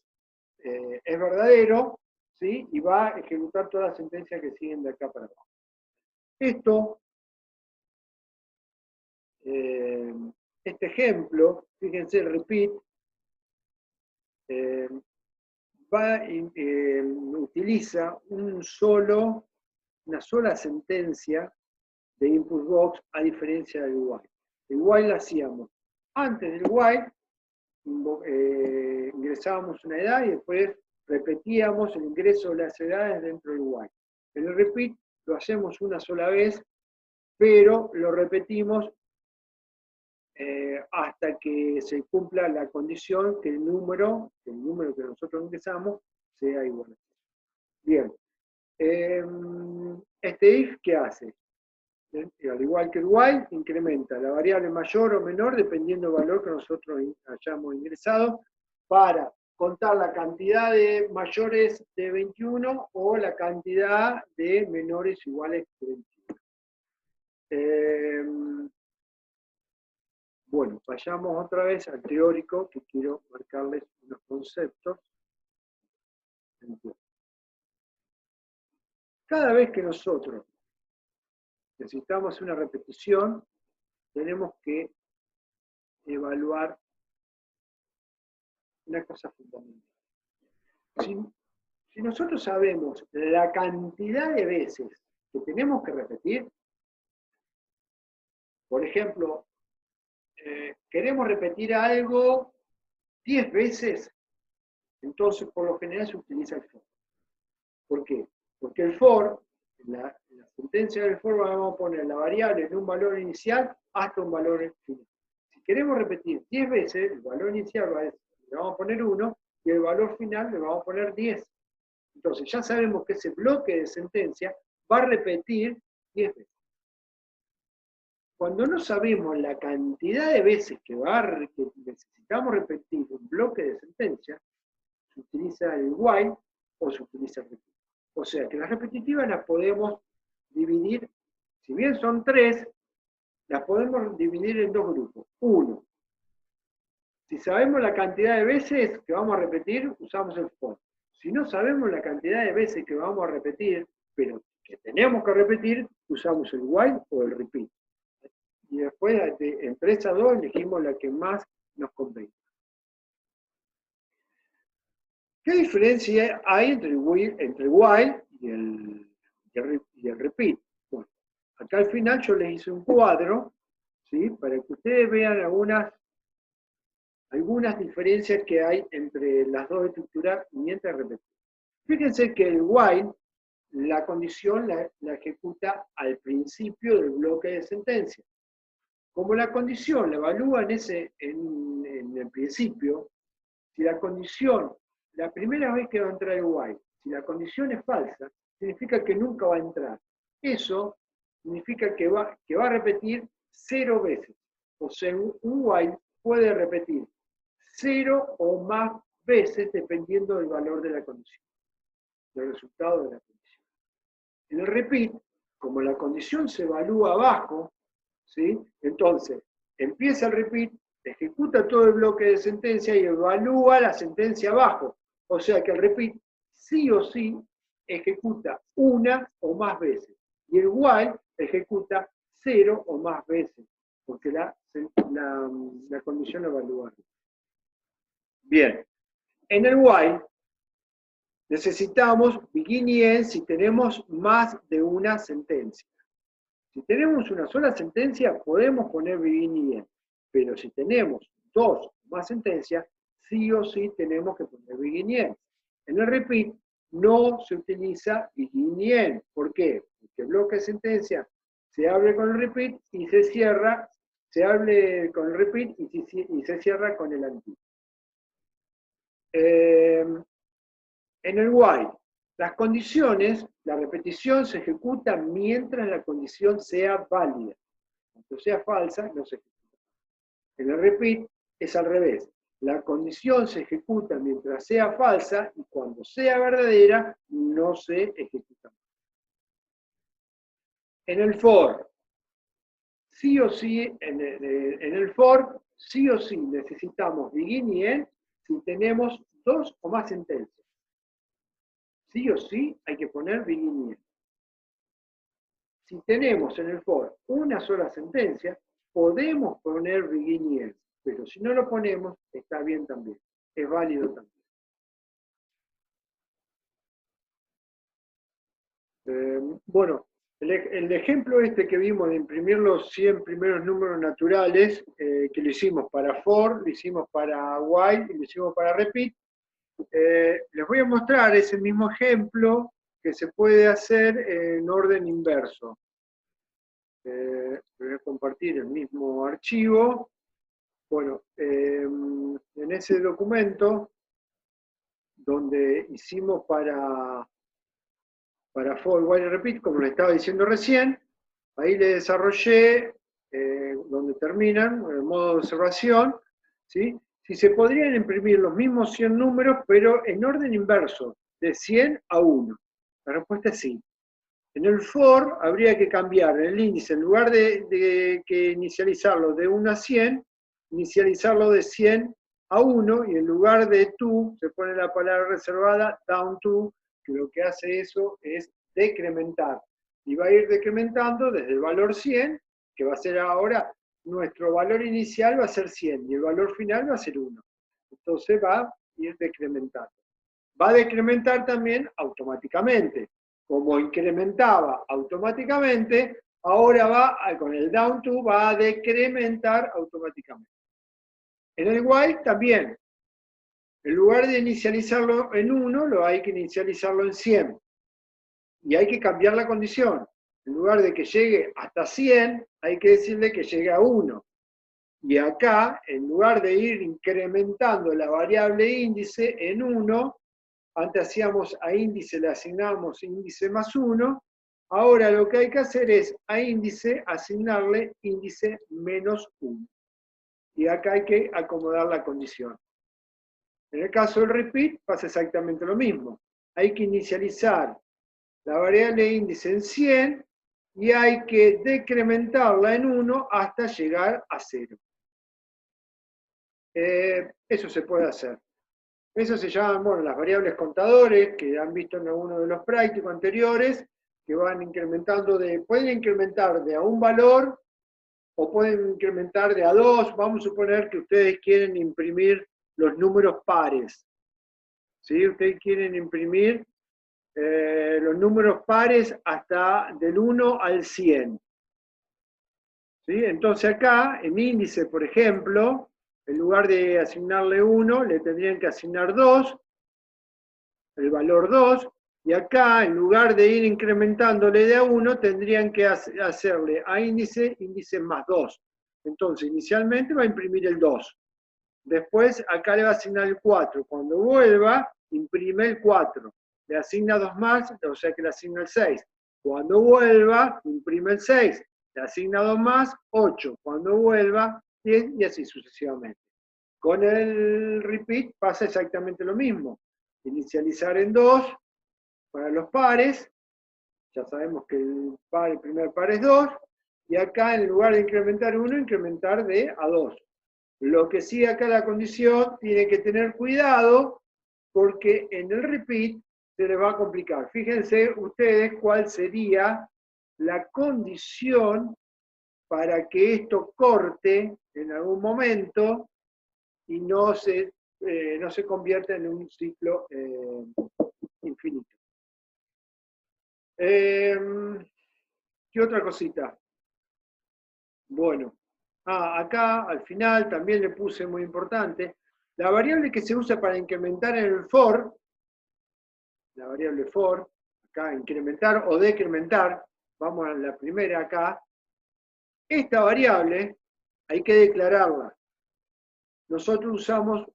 verdadero, ¿sí? Y va a ejecutar todas las sentencias que siguen de acá para abajo. Esto, este ejemplo, fíjense, el repeat, utiliza una sola sentencia de input box a diferencia del while. El while lo hacíamos antes del while, ingresábamos una edad y después repetíamos el ingreso de las edades dentro del while. En el repeat lo hacemos una sola vez, pero lo repetimos hasta que se cumpla la condición que el número que nosotros ingresamos sea igual a 0. Bien. Este if, ¿qué hace? Al igual que el while, incrementa la variable mayor o menor dependiendo del valor que nosotros hayamos ingresado para contar la cantidad de mayores de 21 o la cantidad de menores iguales que 21. Bueno, vayamos otra vez al teórico, que quiero marcarles unos conceptos. Cada vez que nosotros necesitamos una repetición, tenemos que evaluar una cosa fundamental. Si nosotros sabemos la cantidad de veces que tenemos que repetir, por ejemplo, queremos repetir algo 10 veces, entonces por lo general se utiliza el for. ¿Por qué? Porque el for, la sentencia del for, vamos a poner la variable en un valor inicial hasta un valor final. Si queremos repetir 10 veces, el valor inicial le vamos a poner 1 y el valor final le vamos a poner 10. Entonces ya sabemos que ese bloque de sentencia va a repetir 10 veces. Cuando no sabemos la cantidad de veces que necesitamos repetir un bloque de sentencia, se utiliza el while o se utiliza el repeat. O sea que las repetitivas las podemos dividir, si bien son 3, las podemos dividir en 2 grupos. Uno, si sabemos la cantidad de veces que vamos a repetir, usamos el for. Si no sabemos la cantidad de veces que vamos a repetir, pero que tenemos que repetir, usamos el while o el repeat. Y después, entre esas dos, elegimos la que más nos convenga. ¿Qué diferencia hay entre el while y el repeat? Bueno, acá al final yo les hice un cuadro, ¿sí? Para que ustedes vean algunas diferencias que hay entre las dos estructuras mientras repetimos. Fíjense que el while, la condición la ejecuta al principio del bloque de sentencia. Como la condición la evalúa en el principio, si la condición, la primera vez que va a entrar el while, si la condición es falsa, significa que nunca va a entrar. Eso significa que va a repetir 0 veces. O sea, un while puede repetir 0 o más veces dependiendo del valor de la condición, del resultado de la condición. En el repeat, como la condición se evalúa abajo, ¿sí? Entonces, empieza el repeat, ejecuta todo el bloque de sentencia y evalúa la sentencia abajo. O sea que el repeat sí o sí ejecuta una o más veces. Y el while ejecuta 0 o más veces, porque la condición lo evalúa. Bien, en el while necesitamos begin y end si tenemos más de una sentencia. Si tenemos una sola sentencia, podemos poner begin y end. Pero si tenemos 2 o más sentencias, sí o sí tenemos que poner begin y end. En el repeat no se utiliza begin y end. ¿Por qué? Porque el bloque de sentencia se abre con el repeat y se cierra, se abre con el repeat y se cierra con el antiguo. En el while, las condiciones, la repetición se ejecuta mientras la condición sea válida. Cuando sea falsa, no se ejecuta. En el repeat es al revés. La condición se ejecuta mientras sea falsa y cuando sea verdadera, no se ejecuta. En el for, sí o sí, en el for, sí o sí necesitamos begin y end si tenemos 2 o más sentencias. Sí o sí hay que poner begin y end. Si tenemos en el for una sola sentencia, podemos poner begin y end, pero si no lo ponemos, está bien también, es válido también. Bueno, el ejemplo este que vimos de imprimir los 100 primeros números naturales, que lo hicimos para for, lo hicimos para while y lo hicimos para repeat, les voy a mostrar ese mismo ejemplo que se puede hacer en orden inverso. Voy a compartir el mismo archivo. Bueno, en ese documento donde hicimos para for, while y repeat, como le estaba diciendo recién, ahí le desarrollé donde terminan, el modo de observación, ¿sí? Si se podrían imprimir los mismos 100 números, pero en orden inverso, de 100 a 1. La respuesta es sí. En el for habría que cambiar el índice, en lugar de que inicializarlo de 1 a 100, inicializarlo de 100 a 1, y en lugar de to, se pone la palabra reservada, down to, que lo que hace eso es decrementar. Y va a ir decrementando desde el valor 100, que va a ser ahora, nuestro valor inicial va a ser 100, y el valor final va a ser 1. Entonces va a ir decrementando. va a decrementar también automáticamente. Como incrementaba automáticamente, ahora con el down to va a decrementar automáticamente. En el while también, en lugar de inicializarlo en 1, lo hay que inicializarlo en 100. Y hay que cambiar la condición. En lugar de que llegue hasta 100, hay que decirle que llegue a 1. Y acá, en lugar de ir incrementando la variable índice en 1, antes hacíamos a índice, le asignamos índice más 1, ahora lo que hay que hacer es a índice asignarle índice menos 1. Y acá hay que acomodar la condición. En el caso del repeat pasa exactamente lo mismo. Hay que inicializar la variable índice en 100 y hay que decrementarla en 1 hasta llegar a 0. Eso se puede hacer. Eso se llaman, bueno, las variables contadores, que han visto en alguno de los prácticos anteriores, que van incrementando pueden incrementar de a un valor o pueden incrementar de a 2. Vamos a suponer que ustedes quieren imprimir los números pares. ¿Sí? Ustedes quieren imprimir los números pares hasta del 1 al 100. ¿Sí? Entonces acá, en índice, por ejemplo, en lugar de asignarle 1, le tendrían que asignar 2, el valor 2, y acá, en lugar de ir incrementándole de a 1, tendrían que hacerle a índice más 2. Entonces, inicialmente va a imprimir el 2. Después, acá le va a asignar el 4. Cuando vuelva, imprime el 4. Le asigna 2 más, o sea que le asigna el 6. Cuando vuelva, imprime el 6. Le asigna 2 más, 8. Cuando vuelva, 10 y así sucesivamente. Con el repeat pasa exactamente lo mismo. Inicializar en 2 para los pares. Ya sabemos que el primer par es 2. Y acá, en lugar de incrementar 1, incrementar de a 2. Lo que sí acá la condición tiene que tener cuidado porque en el repeat se les va a complicar. Fíjense ustedes cuál sería la condición para que esto corte en algún momento y no se convierta en un ciclo infinito. ¿Qué otra cosita? Bueno, acá al final también le puse muy importante, la variable que se usa para incrementar en el for, la variable for, acá incrementar o decrementar, vamos a la primera acá, esta variable hay que declararla. Nosotros usamos,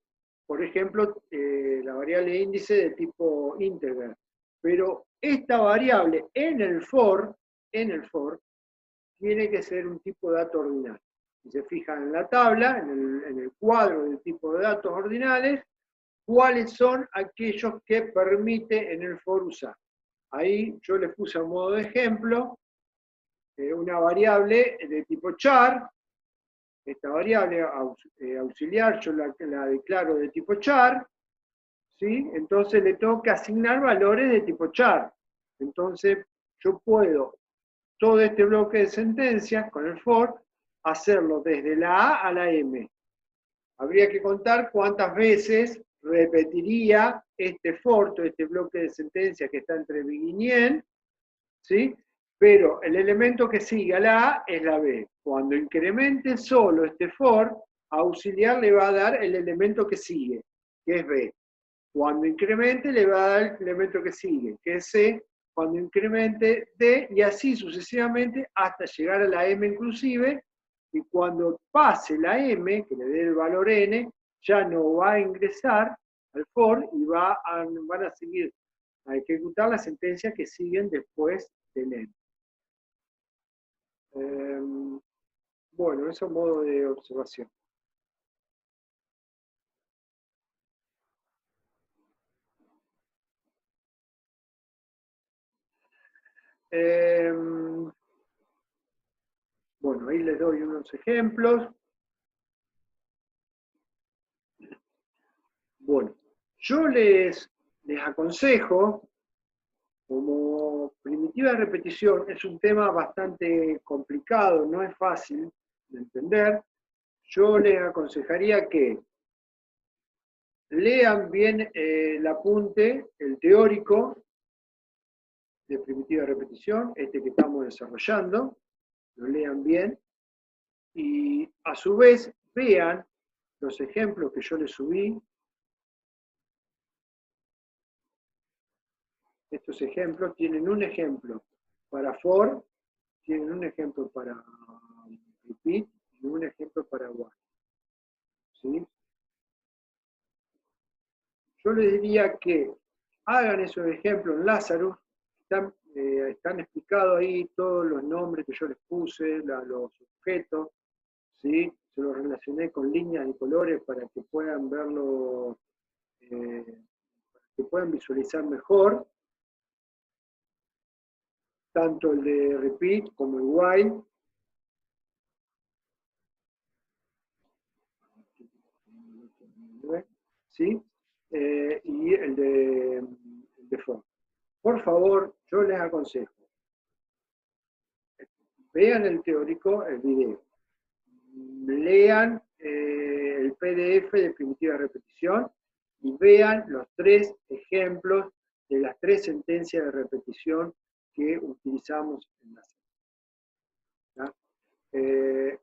por ejemplo, la variable índice de tipo integer, pero esta variable en el for, tiene que ser un tipo de dato ordinal. Si se fijan en la tabla, en el cuadro del tipo de datos ordinales, cuáles son aquellos que permite en el for usar. Ahí yo les puse a modo de ejemplo una variable de tipo char. Esta variable auxiliar yo la declaro de tipo char, ¿sí? Entonces le tengo que asignar valores de tipo char. Entonces yo puedo todo este bloque de sentencias con el for, hacerlo desde la A a la M. Habría que contar cuántas veces repetiría este for, todo este bloque de sentencias que está entre begin y end, ¿sí? Pero el elemento que sigue a la A es la B. Cuando incremente solo este for, auxiliar le va a dar el elemento que sigue, que es B. Cuando incremente le va a dar el elemento que sigue, que es C. Cuando incremente D, y así sucesivamente hasta llegar a la M inclusive, y cuando pase la M, que le dé el valor N, ya no va a ingresar al for y van a seguir a ejecutar las sentencias que siguen después del N. Bueno, eso es modo de observación. Bueno, ahí les doy unos ejemplos. Bueno, yo les aconsejo, como primitiva de repetición es un tema bastante complicado, no es fácil de entender, yo les aconsejaría que lean bien el apunte, el teórico de primitiva repetición, este que estamos desarrollando, lo lean bien, y a su vez vean los ejemplos que yo les subí. Estos ejemplos tienen un ejemplo para for, tienen un ejemplo para repeat y un ejemplo para while. ¿Sí? Yo les diría que hagan esos ejemplos en Lazarus, están explicados ahí todos los nombres que yo les puse, los objetos, ¿sí? Se los relacioné con líneas y colores para que puedan verlo, para que puedan visualizar mejor, tanto el de repeat como el while. ¿Sí? Y el de for. Por favor, yo les aconsejo, vean el teórico, el video, lean el PDF de primitiva repetición y vean los 3 ejemplos de las 3 sentencias de repetición que utilizamos en la serie.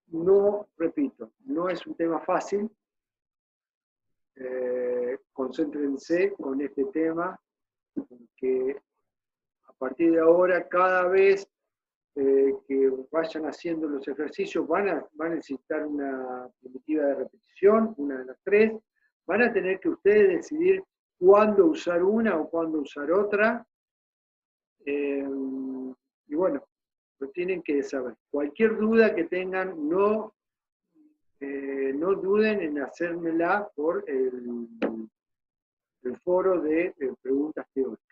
No, repito, no es un tema fácil. Concéntrense con este tema, que a partir de ahora, cada vez que vayan haciendo los ejercicios, van a necesitar una primitiva de repetición, una de las 3, van a tener que ustedes decidir cuándo usar una o cuándo usar otra, y bueno, lo tienen que saber. Cualquier duda que tengan, no duden en hacérmela por el foro de preguntas teóricas.